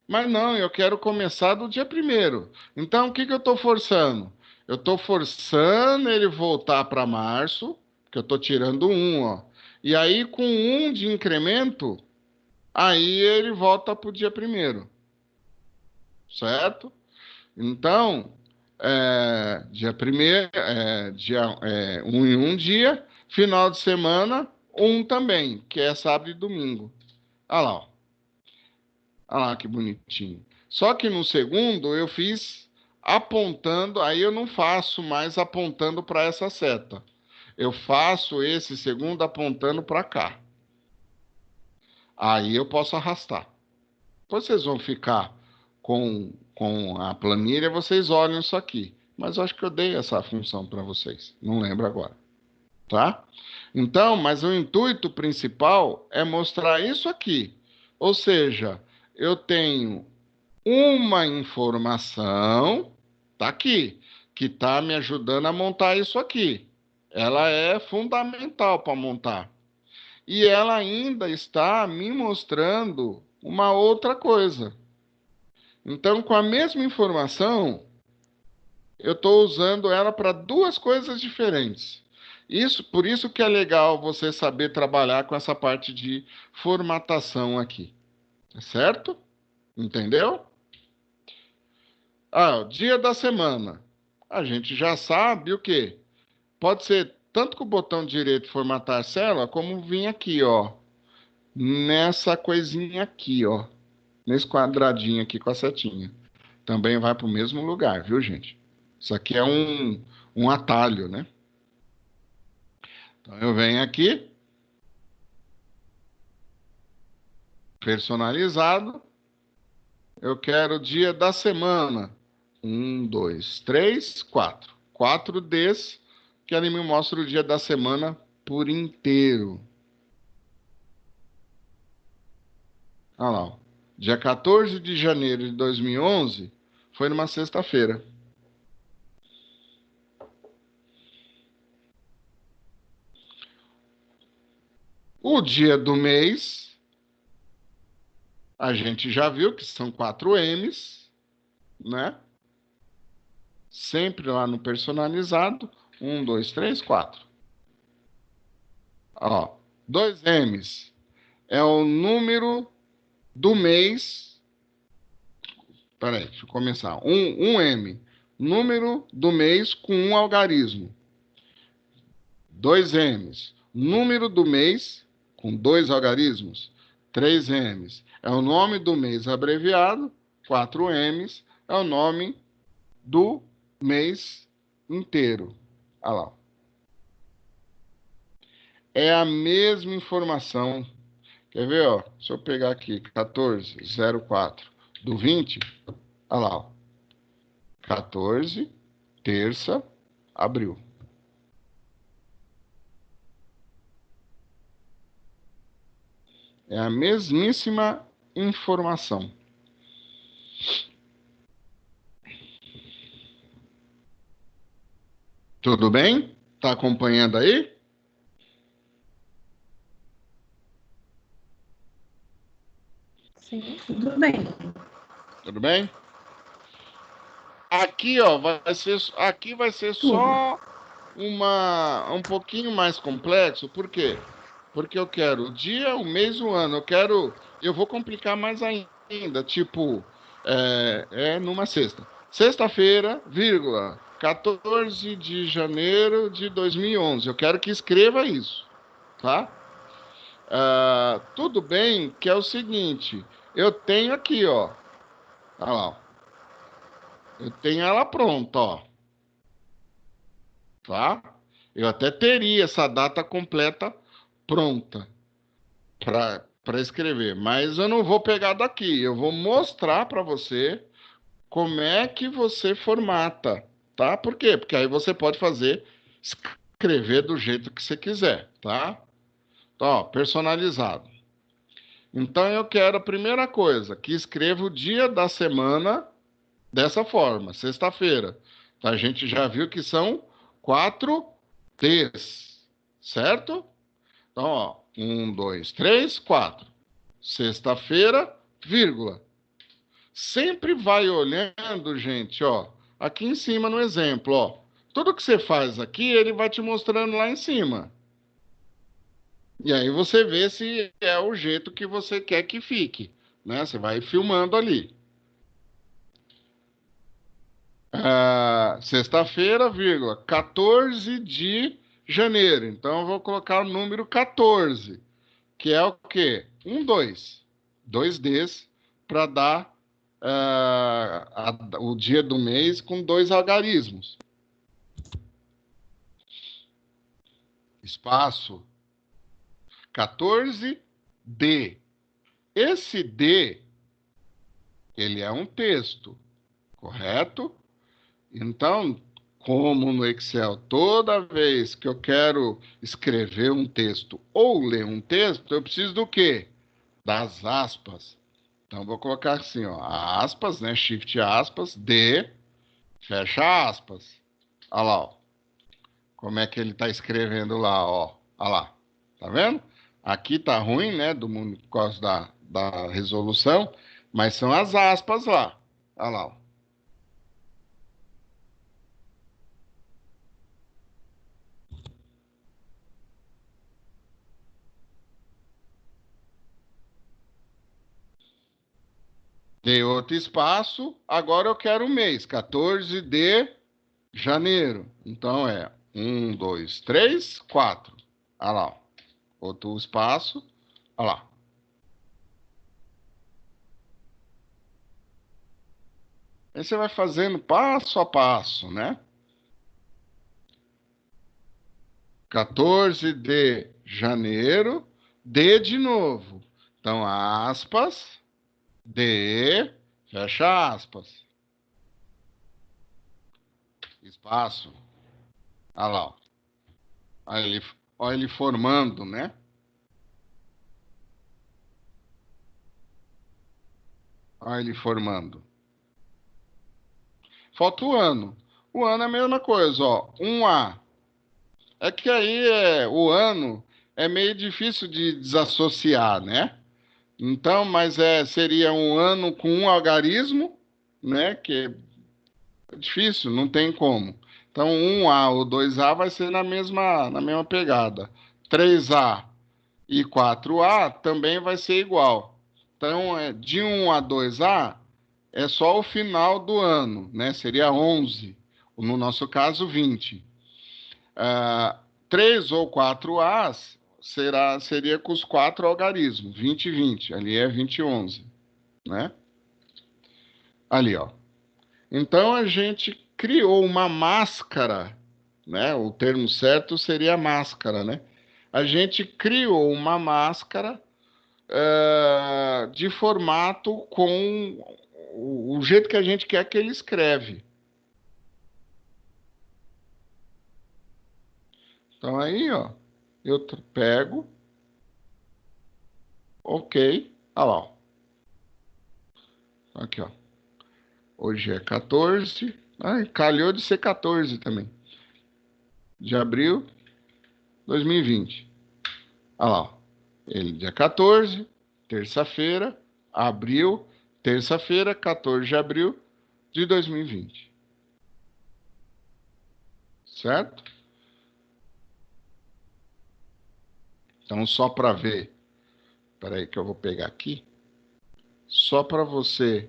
Mas não, eu quero começar do dia 1º. Então, o que que eu estou forçando? Eu estou forçando ele voltar para março, que eu estou tirando 1, ó. E aí, com 1 de incremento, aí ele volta para o dia 1º. Certo? Então, dia 1º, dia 1 em 1 dia, final de semana, 1 também, que é sábado e domingo. Olha lá, ó. Olha lá que bonitinho. Só que no segundo eu fiz apontando, aí eu não faço mais apontando para essa seta. Eu faço esse segundo apontando para cá. Aí eu posso arrastar. Depois vocês vão ficar com a planilha, vocês olham isso aqui. Mas eu acho que eu dei essa função para vocês. Não lembro agora. Tá? Então, mas o intuito principal é mostrar isso aqui. Ou seja, eu tenho uma informação, tá aqui, que está me ajudando a montar isso aqui. Ela é fundamental para montar. E ela ainda está me mostrando uma outra coisa. Então, com a mesma informação, eu estou usando ela para duas coisas diferentes. Por isso que é legal você saber trabalhar com essa parte de formatação aqui. Certo? Entendeu? O dia da semana. A gente já sabe o quê? Pode ser tanto com o botão direito formatar célula, como vir aqui, ó. Nessa coisinha aqui, ó. Nesse quadradinho aqui com a setinha. Também vai para o mesmo lugar, viu, gente? Isso aqui é um atalho, né? Então, eu venho aqui, personalizado. Eu quero o dia da semana. 1, 2, 3, 4. 4 Ds, que ele me mostra o dia da semana por inteiro. Olha lá, ó. Dia 14 de janeiro de 2011 foi numa sexta-feira. O dia do mês, a gente já viu que são 4 M's, né? Sempre lá no personalizado. 1, 2, 3, 4. Ó, 2 M's é o número do mês. Peraí, deixa eu começar. 1 M, número do mês com um algarismo. 2 M's, número do mês com 2 algarismos. 3 M's é o nome do mês abreviado. 4 M's é o nome do mês inteiro. Olha lá. É a mesma informação. Quer ver, ó? Se eu pegar aqui 1404 do 20, olha lá, ó. 14, terça, abril. É a mesmíssima informação. Tudo bem? Tá acompanhando aí? Sim. Tudo bem. Tudo bem? Aqui, ó, aqui vai ser só um pouquinho mais complexo. Por quê? Porque eu quero o dia, o mês, o ano. Eu vou complicar mais ainda. Tipo, numa sexta. Sexta-feira, vírgula, 14 de janeiro de 2011. Eu quero que escreva isso, tá? Tudo bem que é o seguinte, eu tenho aqui, ó. Olha lá, ó. Eu tenho ela pronta, ó. Tá? Eu até teria essa data completa pronta para escrever, mas eu não vou pegar daqui. Eu vou mostrar para você como é que você formata, tá? Por quê? Porque aí você pode escrever do jeito que você quiser, tá? Então, ó, personalizado. Então eu quero a primeira coisa, que escreva o dia da semana dessa forma, sexta-feira. Tá? A gente já viu que são 4 Ts, certo? Então, ó, 1, 2, 3, 4. Sexta-feira, vírgula. Sempre vai olhando, gente, ó, aqui em cima no exemplo, ó. Tudo que você faz aqui, ele vai te mostrando lá em cima. E aí você vê se é o jeito que você quer que fique, né? Você vai filmando ali. Sexta-feira, vírgula, 14 de janeiro. Então, eu vou colocar o número 14, que é o quê? 2. 2 Ds para dar o dia do mês com 2 algarismos. Espaço 14D. Esse D, ele é um texto, correto? Então, como no Excel, toda vez que eu quero escrever um texto ou ler um texto, eu preciso do quê? Das aspas. Então, vou colocar assim, ó, aspas, né? Shift aspas, D, fecha aspas. Olha lá, ó. Como é que ele está escrevendo lá, ó. Olha lá. Tá vendo? Aqui tá ruim, né? Por causa da resolução, mas são as aspas lá. Olha lá, ó. Dei outro espaço, agora eu quero o mês, 14 de janeiro. Então é 1, 2, 3, 4. Olha lá, ó. Outro espaço, olha lá. Aí você vai fazendo passo a passo, né? 14 de janeiro, D de novo. Então, aspas, D, fecha aspas. Espaço. Olha lá, ó. Olha ele formando, né? Olha ele formando. Falta o ano. O ano é a mesma coisa, ó. 1A. É que aí o ano é meio difícil de desassociar, né? Então, mas seria um ano com um algarismo, né? Que é difícil, não tem como. Então, 1A ou 2A vai ser na mesma pegada. 3A e 4A também vai ser igual. Então, de 1 a 2A é só o final do ano, né? Seria 11. No nosso caso, 20. 3 ou 4As seria com os 4 algarismos, 20 e 20. Ali é 20 e 11, né? Ali, ó. Então, a gente criou uma máscara, né? O termo certo seria máscara, né? A gente criou uma máscara de formato com o jeito que a gente quer que ele escreve. Então aí, ó, eu pego, ok, olha lá, ó. Aqui, ó. Hoje é 14, calhou de ser 14 também, de abril de 2020. Olha lá, ó. Ele dia 14, terça-feira, abril, terça-feira, 14 de abril de 2020. certo? Então, só para ver, espera aí que eu vou pegar aqui, só para você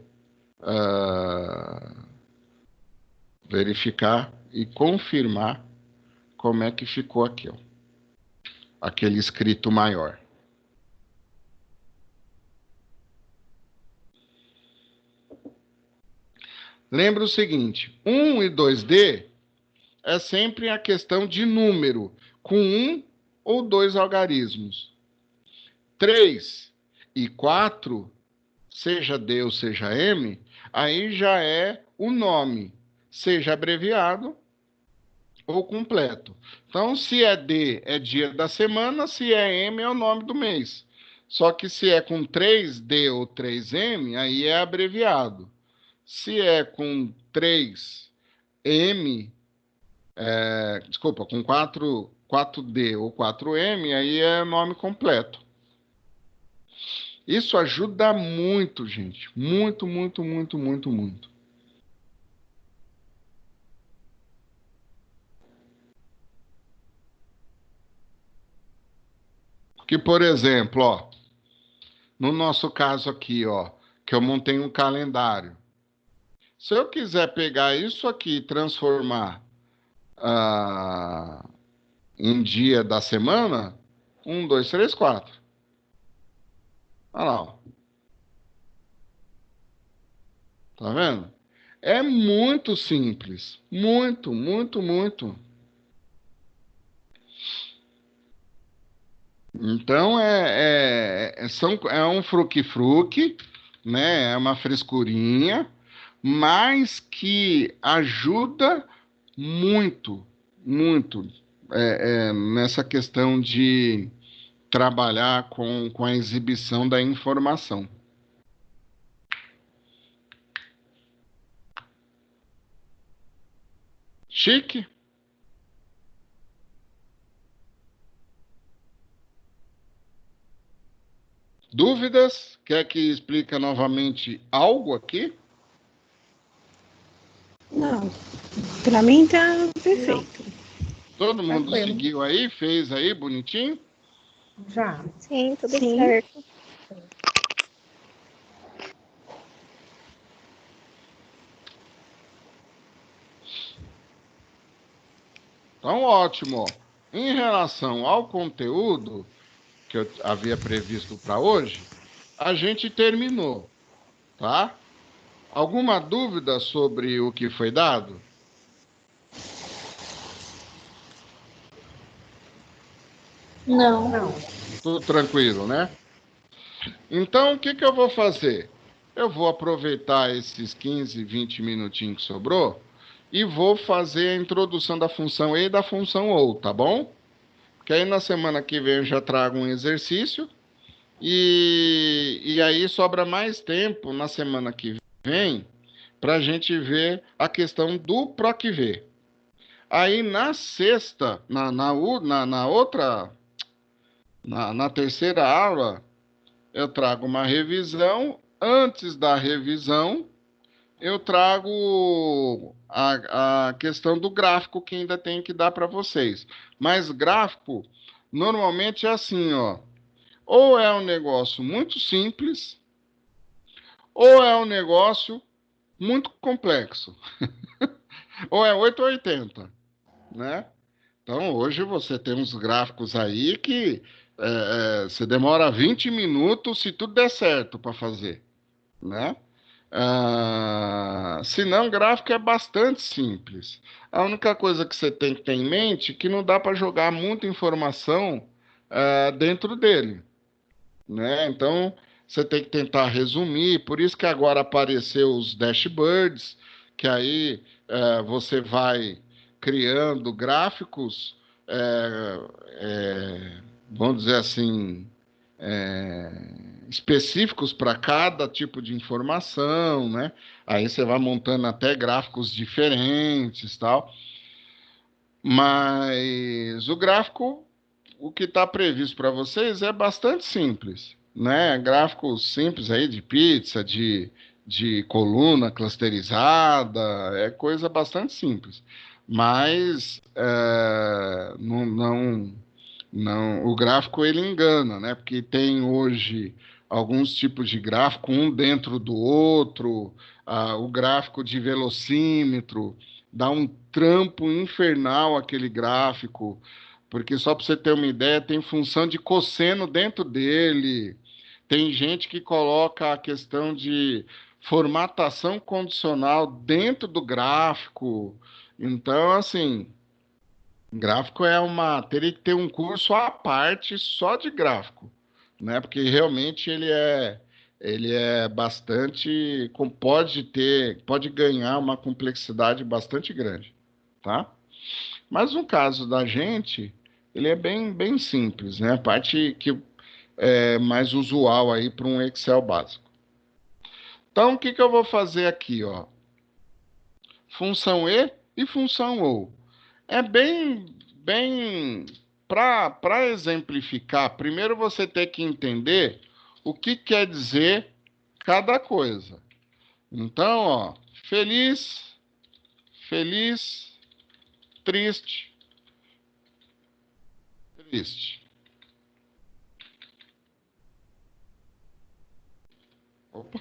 verificar e confirmar como é que ficou aqui, ó, aquele escrito maior. Lembra o seguinte, 1 e 2D é sempre a questão de número, com 1 ou 2 algarismos. 3 e 4, seja D ou seja M, aí já é o nome, seja abreviado ou completo. Então, se é D, é dia da semana, se é M, é o nome do mês. Só que se é com 3D ou 3M, aí é abreviado. Se é com 3M, desculpa, com 4D ou 4M, aí é nome completo. Isso ajuda muito, gente. Muito, muito, muito, muito, muito. Que, por exemplo, ó, no nosso caso aqui, ó, que eu montei um calendário. Se eu quiser pegar isso aqui e transformar em dia da semana, 1, 2, 3, 4. Olha lá, ó. Tá vendo? É muito simples. Muito, muito, muito. Então, é um fruque-fruque, né? É uma frescurinha, mas que ajuda muito, muito nessa questão de trabalhar com a exibição da informação. Chique? Dúvidas? Quer que explique novamente algo aqui? Não, para mim tá perfeito. Todo mundo Tranquilo. seguiu aí, fez aí, bonitinho? Já. Sim, tudo Sim. certo. Então, ótimo. Em relação ao conteúdo que eu havia previsto para hoje, a gente terminou, tá? Alguma dúvida sobre o que foi dado? Não. Não. Tudo tranquilo, né? Então, o que eu vou fazer? Eu vou aproveitar esses 15, 20 minutinhos que sobrou e vou fazer a introdução da função e da função ou, tá bom? Porque aí na semana que vem eu já trago um exercício e aí sobra mais tempo na semana que vem para a gente ver a questão do PROC-V. Aí na sexta, na terceira aula, eu trago uma revisão. Antes da revisão, eu trago a questão do gráfico que ainda tem que dar para vocês. Mas gráfico, normalmente é assim, ó. Ou é um negócio muito simples, ou é um negócio muito complexo. Ou é 8 ou 80, né? Então, hoje você tem uns gráficos aí que você demora 20 minutos se tudo der certo para fazer, né? Se não, gráfico é bastante simples. A única coisa que você tem que ter em mente é que não dá para jogar muita informação dentro dele, né? Então, você tem que tentar resumir. Por isso que agora apareceu os dashboards, que aí você vai criando gráficos, vamos dizer assim, específicos para cada tipo de informação, né? Aí você vai montando até gráficos diferentes, tal. Mas o gráfico, o que está previsto para vocês é bastante simples, né? Gráficos simples aí de pizza, de coluna clusterizada, é coisa bastante simples. Mas não, o gráfico ele engana, né? Porque tem hoje alguns tipos de gráfico, um dentro do outro, o gráfico de velocímetro, dá um trampo infernal aquele gráfico, porque só para você ter uma ideia, tem função de cosseno dentro dele. Tem gente que coloca a questão de formatação condicional dentro do gráfico. Então, assim, gráfico teria que ter um curso à parte só de gráfico, né? Porque realmente ele é bastante, pode ganhar uma complexidade bastante grande, tá? Mas no caso da gente, ele é bem simples, né? A parte que é mais usual aí para um Excel básico. Então, o que que eu vou fazer aqui, ó? Função e função ou. É bem para exemplificar, primeiro você tem que entender o que quer dizer cada coisa. Então, ó, feliz, feliz, triste, triste. Opa.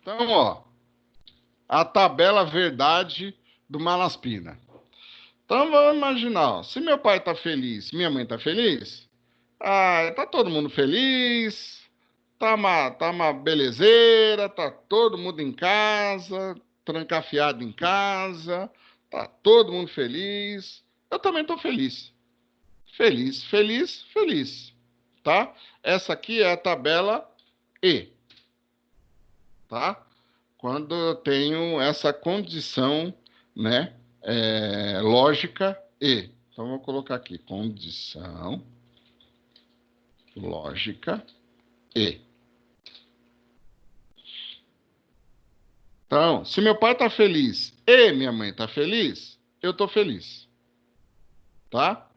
Então, ó, a tabela verdade do Malaspina. Então, vamos imaginar, ó, se meu pai está feliz, minha mãe está feliz, tá todo mundo feliz, tá uma belezeira, tá todo mundo em casa, trancafiado em casa, tá todo mundo feliz. Eu também estou feliz. Feliz, feliz, feliz, tá? Essa aqui é a tabela E, tá? Quando eu tenho essa condição, né, lógica E. Então, vou colocar aqui, condição lógica E. Então, se meu pai está feliz e minha mãe está feliz, eu estou feliz, tá?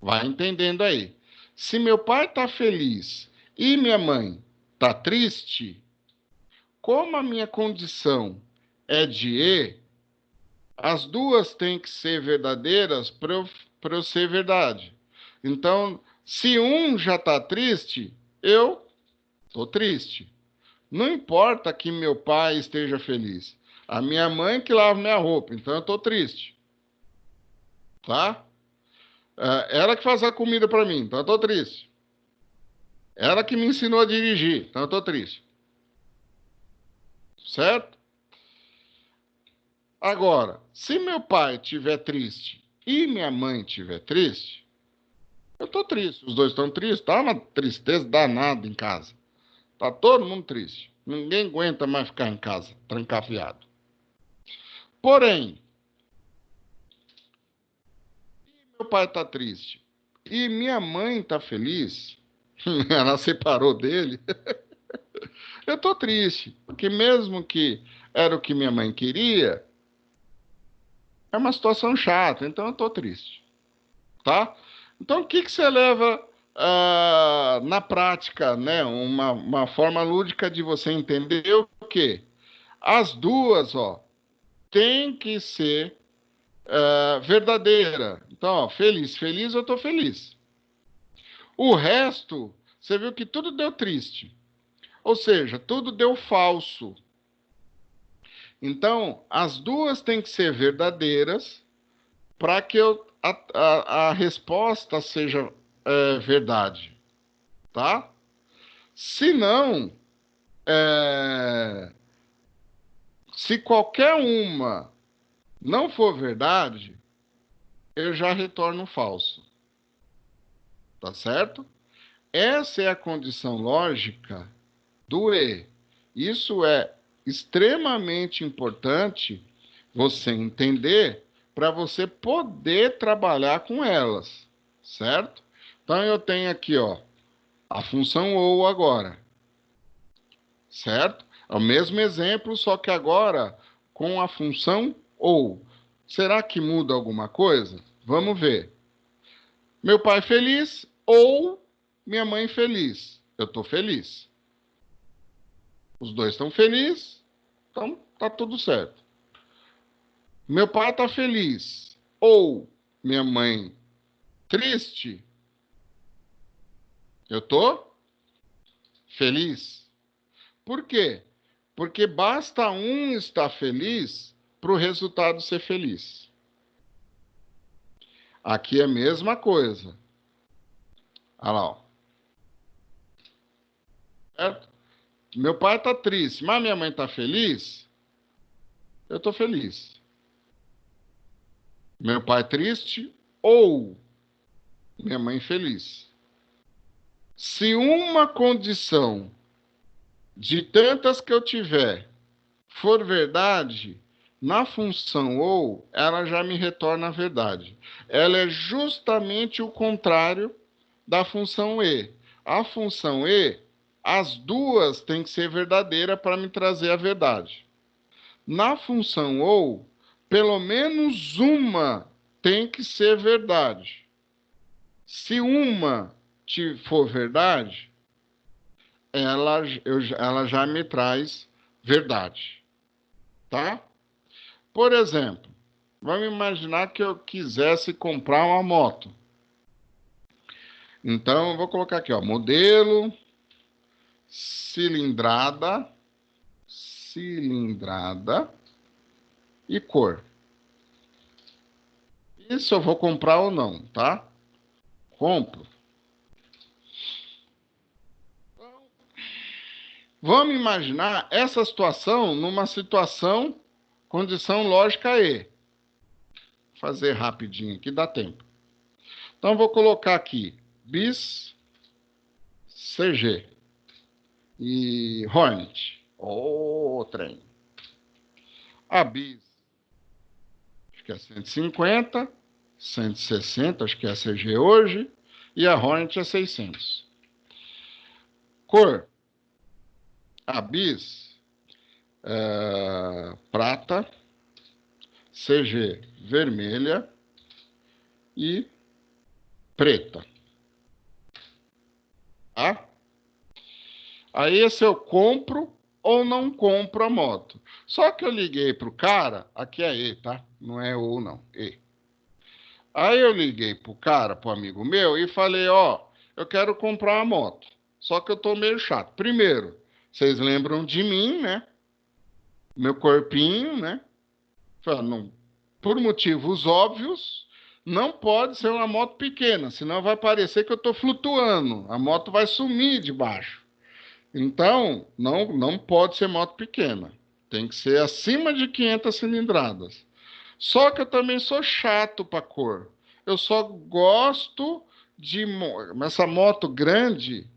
Vai entendendo aí. Se meu pai está feliz e minha mãe está triste, como a minha condição é de E, as duas têm que ser verdadeiras para eu ser verdade. Então, se um já está triste, eu estou triste. Não importa que meu pai esteja feliz. A minha mãe que lava minha roupa, então eu estou triste. Tá? Ela que faz a comida para mim, então eu estou triste. Ela que me ensinou a dirigir, então eu estou triste. Certo? Agora, se meu pai estiver triste e minha mãe estiver triste, eu estou triste. Os dois estão tristes, tá uma tristeza danada em casa. Tá todo mundo triste. Ninguém aguenta mais ficar em casa, trancafiado. Porém, meu pai está triste e minha mãe está feliz, ela separou dele, eu estou triste, porque mesmo que era o que minha mãe queria, é uma situação chata, então eu estou triste, tá? Então, o que que você leva na prática, né? Uma forma lúdica de você entender o quê? As duas, ó, tem que ser verdadeira. Então, ó, feliz, feliz, eu estou feliz. O resto, você viu que tudo deu triste. Ou seja, tudo deu falso. Então, as duas têm que ser verdadeiras para que a resposta seja verdade, tá? Se não, se qualquer uma não for verdade, eu já retorno falso, tá certo? Essa é a condição lógica do E. Isso é extremamente importante você entender para você poder trabalhar com elas, certo? Então eu tenho aqui, ó, a função ou agora, certo? É o mesmo exemplo, só que agora com a função ou. Será que muda alguma coisa? Vamos ver. Meu pai feliz ou minha mãe feliz. Eu estou feliz. Os dois estão felizes, então tá tudo certo. Meu pai está feliz ou minha mãe triste, eu estou feliz. Por quê? Porque basta um estar feliz para o resultado ser feliz. Aqui é a mesma coisa. Olha lá, ó. Certo? Meu pai está triste, mas minha mãe está feliz, eu estou feliz. Meu pai triste ou minha mãe feliz. Se uma condição de tantas que eu tiver for verdade, na função ou, ela já me retorna a verdade. Ela é justamente o contrário da função e. A função e, as duas têm que ser verdadeiras para me trazer a verdade. Na função ou, pelo menos uma tem que ser verdade. Se uma for verdade, ela já me traz verdade. Tá? Por exemplo, vamos imaginar que eu quisesse comprar uma moto. Então, eu vou colocar aqui, ó, modelo, cilindrada e cor. Isso eu vou comprar ou não, tá? Compro. Vamos imaginar essa situação numa condição lógica E. Vou fazer rapidinho aqui, dá tempo. Então, vou colocar aqui bis CG e Hornet. Trem. A bis, acho que é 150, 160, acho que é a CG hoje, e a Hornet é 600. Cor. A bis, prata, CG vermelha e preta. Tá? Aí esse eu compro ou não compro a moto. Só que eu liguei pro cara, aqui é E, tá? Não é ou não, E. Aí eu liguei pro cara, pro amigo meu, e falei, ó, eu quero comprar uma moto. Só que eu tô meio chato. Primeiro, vocês lembram de mim, né? Meu corpinho, né? Não, por motivos óbvios, não pode ser uma moto pequena, senão vai parecer que eu estou flutuando. A moto vai sumir de baixo. Então, não pode ser moto pequena. Tem que ser acima de 500 cilindradas. Só que eu também sou chato para cor. Eu só gosto de... Essa moto grande,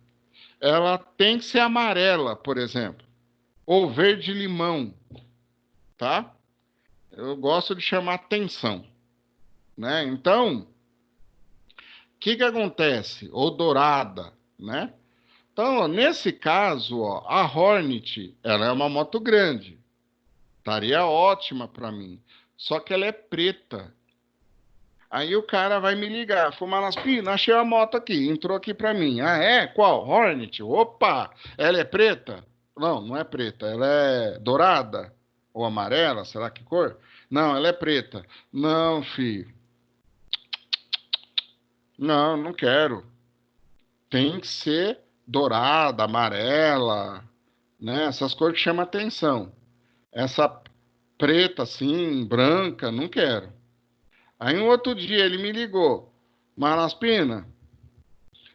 ela tem que ser amarela, por exemplo. Ou verde-limão, tá? Eu gosto de chamar atenção, né? Então, o que acontece? Ou dourada, né? Então, ó, nesse caso, ó, a Hornet, ela é uma moto grande. Estaria ótima para mim. Só que ela é preta. Aí o cara vai me ligar. Fumalaspina, achei a moto aqui. Entrou aqui para mim. Ah, é? Qual? Hornet? Opa! Ela é preta? Não, não é preta. Ela é dourada? Ou amarela? Será que cor? Não, ela é preta. Não, filho. Não, não quero. Tem que ser dourada, amarela, né? Essas cores que chamam atenção. Essa preta, assim, branca, não quero. Aí, um outro dia, ele me ligou. Malaspina,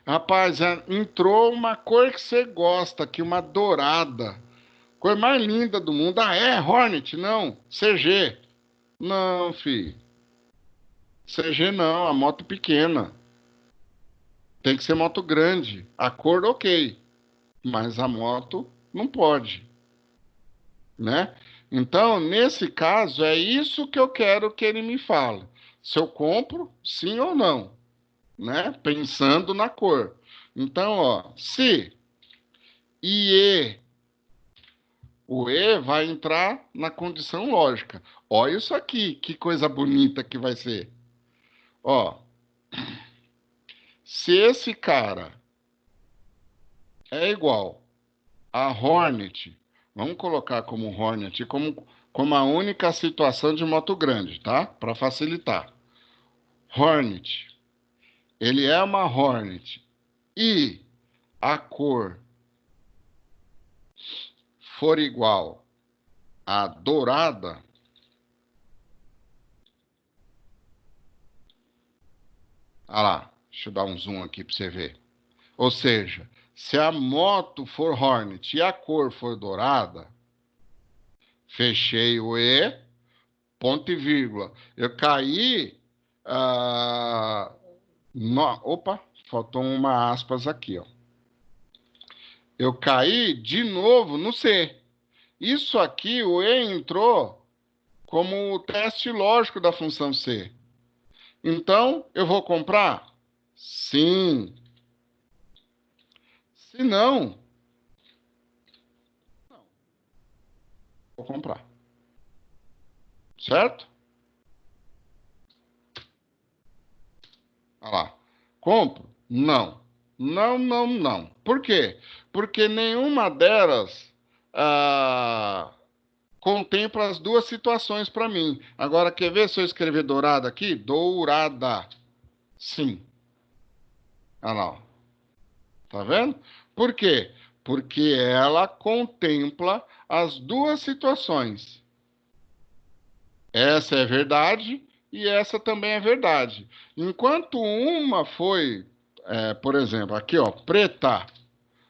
rapaz, entrou uma cor que você gosta aqui, uma dourada. Cor mais linda do mundo. Ah, é? Hornet? Não. CG. Não, filho. CG não, a moto pequena. Tem que ser moto grande. A cor, ok. Mas a moto não pode. Né? Então, nesse caso, é isso que eu quero que ele me fale. Se eu compro, sim ou não. Né? Pensando na cor. Então, ó, se IE, o E vai entrar na condição lógica. Olha isso aqui, que coisa bonita que vai ser. Ó, se esse cara é igual a Hornet. Vamos colocar como Hornet como a única situação de moto grande, tá? Para facilitar. Hornet. Ele é uma Hornet. E a cor for igual a dourada, olha lá, deixa eu dar um zoom aqui para você ver. Ou seja, se a moto for Hornet e a cor for dourada, fechei o E, ponto e vírgula. Eu caí. Opa, faltou uma aspas aqui, ó. Eu caí de novo no C. Isso aqui, o E entrou como o teste lógico da função C. Então, eu vou comprar? Sim. Se não, não. Vou comprar. Certo? Olha lá. Compro? Não. Não, não, não. Por quê? Porque nenhuma delas contempla as duas situações para mim. Agora, quer ver se eu escrever dourada aqui? Dourada. Sim. Olha lá, ó. Tá vendo? Por quê? Porque ela contempla as duas situações. Essa é verdade e essa também é verdade. Enquanto uma foi, por exemplo, aqui, ó, preta.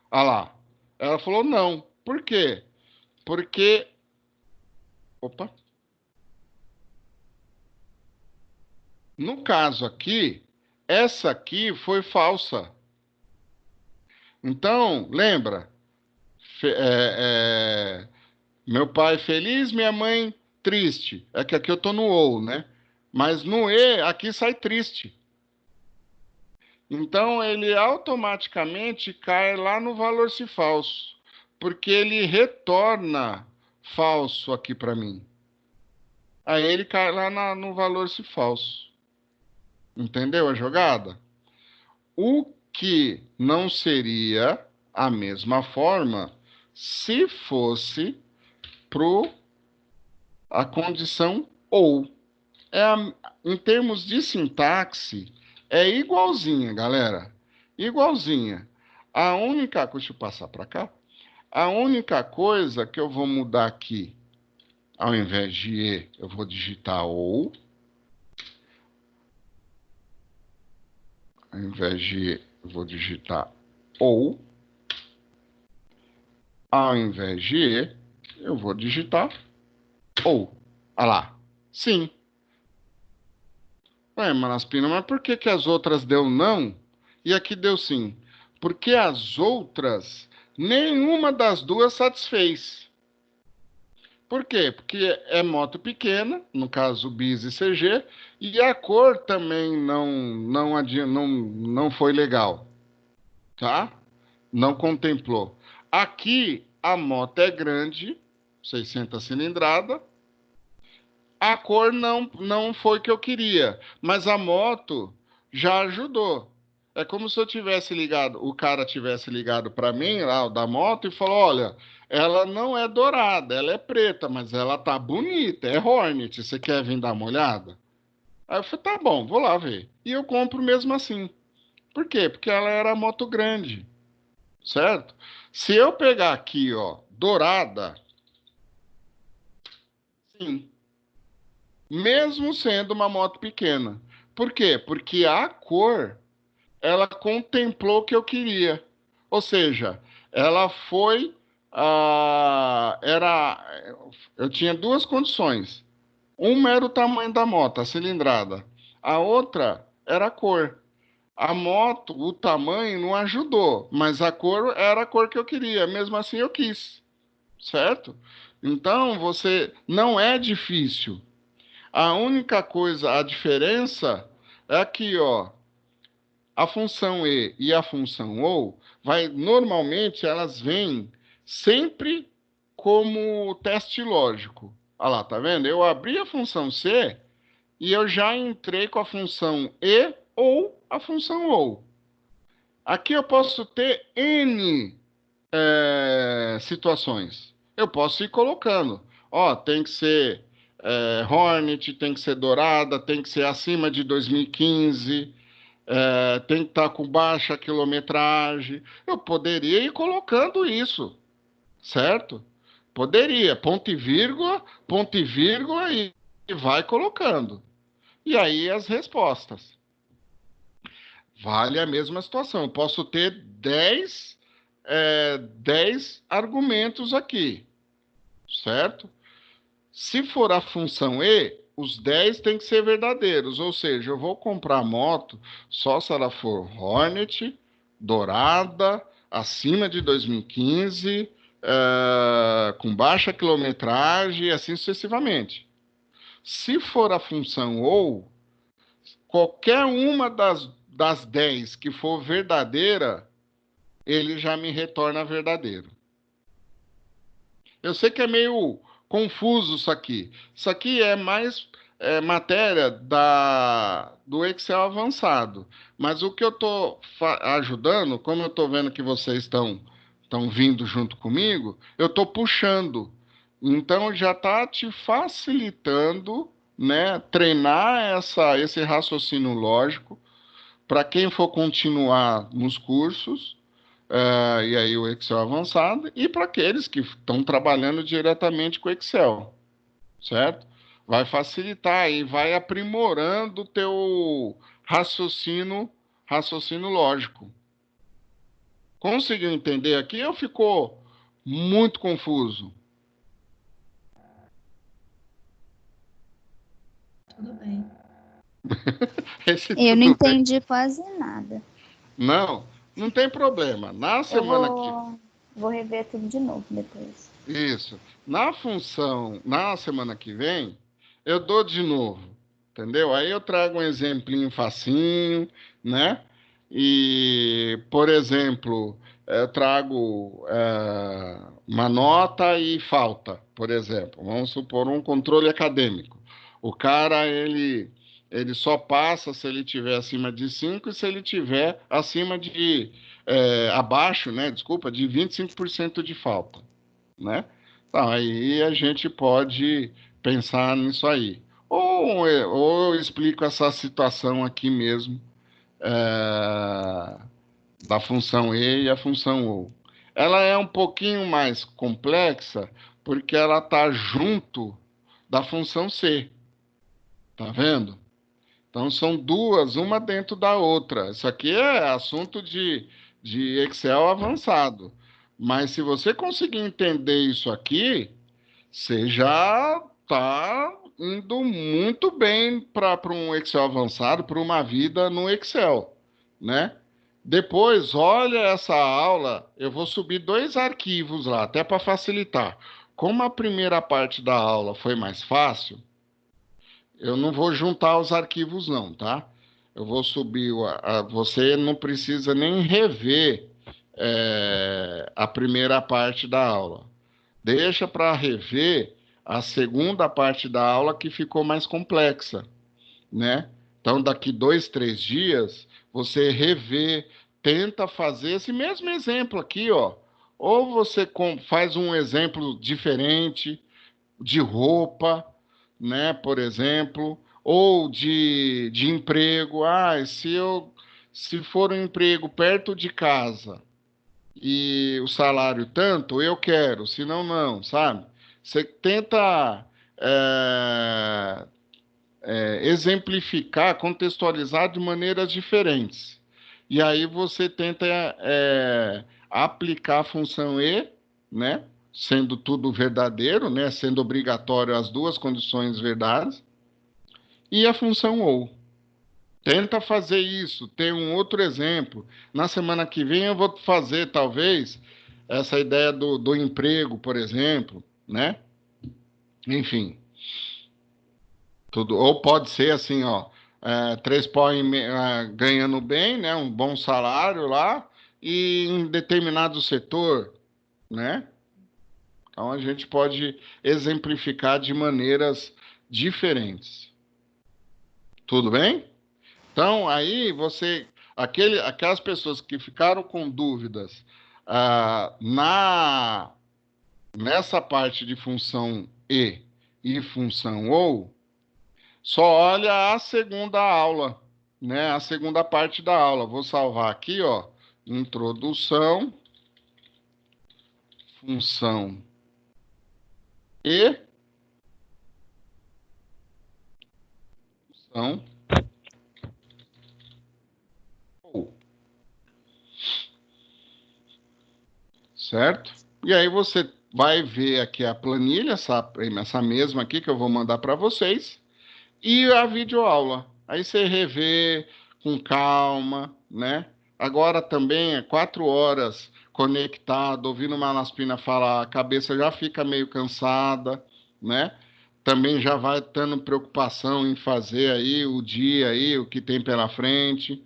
Olha lá. Ela falou não. Por quê? Porque. Opa. No caso aqui, essa aqui foi falsa. Então, lembra? Meu pai feliz, minha mãe triste. É que aqui eu tô no ou, né? Mas no e, aqui sai triste. Então, ele automaticamente cai lá no valor se falso. Porque ele retorna falso aqui para mim. Aí ele cai lá no valor se falso. Entendeu a jogada? O que não seria a mesma forma se fosse a condição ou. Em termos de sintaxe, é igualzinha, galera. Igualzinha. Deixa eu passar para cá. A única coisa que eu vou mudar aqui, ao invés de E, eu vou digitar ou. Ao invés de E, eu vou digitar ou. Ao invés de E, eu vou digitar ou. Olha lá. Sim. Ué, Malaspina, mas por que as outras deu não e aqui deu sim? Porque as outras, nenhuma das duas satisfez. Por quê? Porque é moto pequena, no caso bis e CG, e a cor também não foi legal, tá? Não contemplou. Aqui a moto é grande, 600 cilindrada, a cor não foi que eu queria, mas a moto já ajudou. É como se eu tivesse ligado, o cara tivesse ligado para mim, lá, o da moto, e falou: olha, ela não é dourada, ela é preta, mas ela tá bonita, é Hornet, você quer vir dar uma olhada? Aí eu falei: tá bom, vou lá ver. E eu compro mesmo assim. Por quê? Porque ela era moto grande, certo? Se eu pegar aqui, ó, dourada, sim. Mesmo sendo uma moto pequena. Por quê? Porque a cor, ela contemplou o que eu queria. Ou seja, ela foi. Eu tinha duas condições. Uma era o tamanho da moto, a cilindrada. A outra era a cor. A moto, o tamanho não ajudou, mas a cor era a cor que eu queria. Mesmo assim, eu quis. Certo? Então, você não é difícil. A única coisa, a diferença é aqui, ó, a função e a função ou, normalmente elas vêm sempre como teste lógico. Olha lá, tá vendo? Eu abri a função C e eu já entrei com a função e ou a função ou. Aqui eu posso ter N situações. Eu posso ir colocando. Ó, tem que ser Hornet, tem que ser Dourada, tem que ser acima de 2015, tem que estar com baixa quilometragem. Eu poderia ir colocando isso, certo? Poderia, ponto e vírgula e vai colocando. E aí as respostas. Vale a mesma situação. Eu posso ter 10 argumentos aqui, certo? Se for a função E, os 10 têm que ser verdadeiros, ou seja, eu vou comprar moto só se ela for Hornet, Dourada, acima de 2015, com baixa quilometragem e assim sucessivamente. Se for a função OU, qualquer uma das 10 que for verdadeira, ele já me retorna verdadeiro. Eu sei que é meio confuso isso aqui. Isso aqui é mais matéria do Excel avançado. Mas o que eu estou ajudando, como eu estou vendo que vocês estão vindo junto comigo, eu estou puxando. Então já está te facilitando, né, treinar esse raciocínio lógico para quem for continuar nos cursos, e aí o Excel avançado, e para aqueles que estão trabalhando diretamente com o Excel, certo? Vai facilitar e vai aprimorando o teu raciocínio lógico. Conseguiu entender aqui ou ficou muito confuso? Tudo bem. Eu não Tudo bem? entendi quase nada. Não tem problema. Na Eu semana que vou rever tudo de novo depois. Isso. Na semana que vem, eu dou de novo, entendeu? Aí eu trago um exemplinho facinho, né? E, por exemplo, eu trago uma nota e falta, por exemplo. Vamos supor um controle acadêmico. O cara, ele só passa se ele tiver acima de 5 e se ele tiver abaixo, né? Desculpa, de 25% de falta, né? Então, aí a gente pode pensar nisso aí. Ou eu explico essa situação aqui mesmo, é, da função E a função OU. Ela é um pouquinho mais complexa porque ela está junto da função C, tá vendo? Então são duas, uma dentro da outra. Isso aqui é assunto de Excel avançado. Mas se você conseguir entender isso aqui, você já está indo muito bem para um Excel avançado, para uma vida no Excel, né? Depois, olha essa aula, eu vou subir 2 arquivos lá, até para facilitar. Como a primeira parte da aula foi mais fácil, eu não vou juntar os arquivos não, tá? Eu vou subir, você não precisa nem rever a primeira parte da aula. Deixa para rever a segunda parte da aula que ficou mais complexa, né? Então, daqui 2, 3 dias, você revê, tenta fazer esse mesmo exemplo aqui, ó. Ou você faz um exemplo diferente de roupa, né? Por exemplo, ou de emprego. Se for um emprego perto de casa e o salário tanto, eu quero, senão não, sabe? Você tenta exemplificar, contextualizar de maneiras diferentes. E aí você tenta aplicar a função E, né? Sendo tudo verdadeiro, né? Sendo obrigatório as duas condições verdades, e a função OU. Tenta fazer isso. Tem um outro exemplo. Na semana que vem eu vou fazer, talvez, essa ideia do emprego, por exemplo, né? Enfim, tudo. Ou pode ser assim, ó, 3 pau ganhando bem, né? Um bom salário lá, e em determinado setor, né? Então a gente pode exemplificar de maneiras diferentes. Tudo bem? Então, aí aquelas pessoas que ficaram com dúvidas Nessa parte de função e função ou, só olha a segunda aula, né? A segunda parte da aula. Vou salvar aqui, ó, introdução, função e função ou. Certo? E aí você vai ver aqui a planilha, essa mesma aqui que eu vou mandar para vocês, e a videoaula. Aí você revê com calma, né? Agora também é 4 horas conectado, ouvindo uma Malaspina falar, a cabeça já fica meio cansada, né? Também já vai tendo preocupação em fazer aí o dia aí, o que tem pela frente.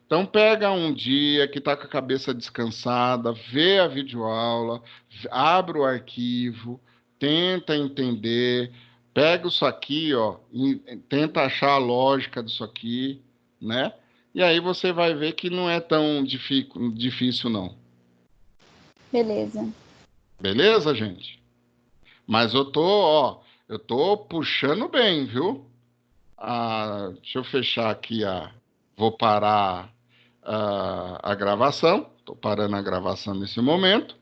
Então pega um dia que está com a cabeça descansada, vê a videoaula, abre o arquivo, tenta entender, pega isso aqui, ó, e tenta achar a lógica disso aqui, né? E aí você vai ver que não é tão difícil, não. Beleza. Beleza, gente? Mas eu tô puxando bem, viu? Deixa eu fechar aqui vou parar a gravação. Estou parando a gravação nesse momento.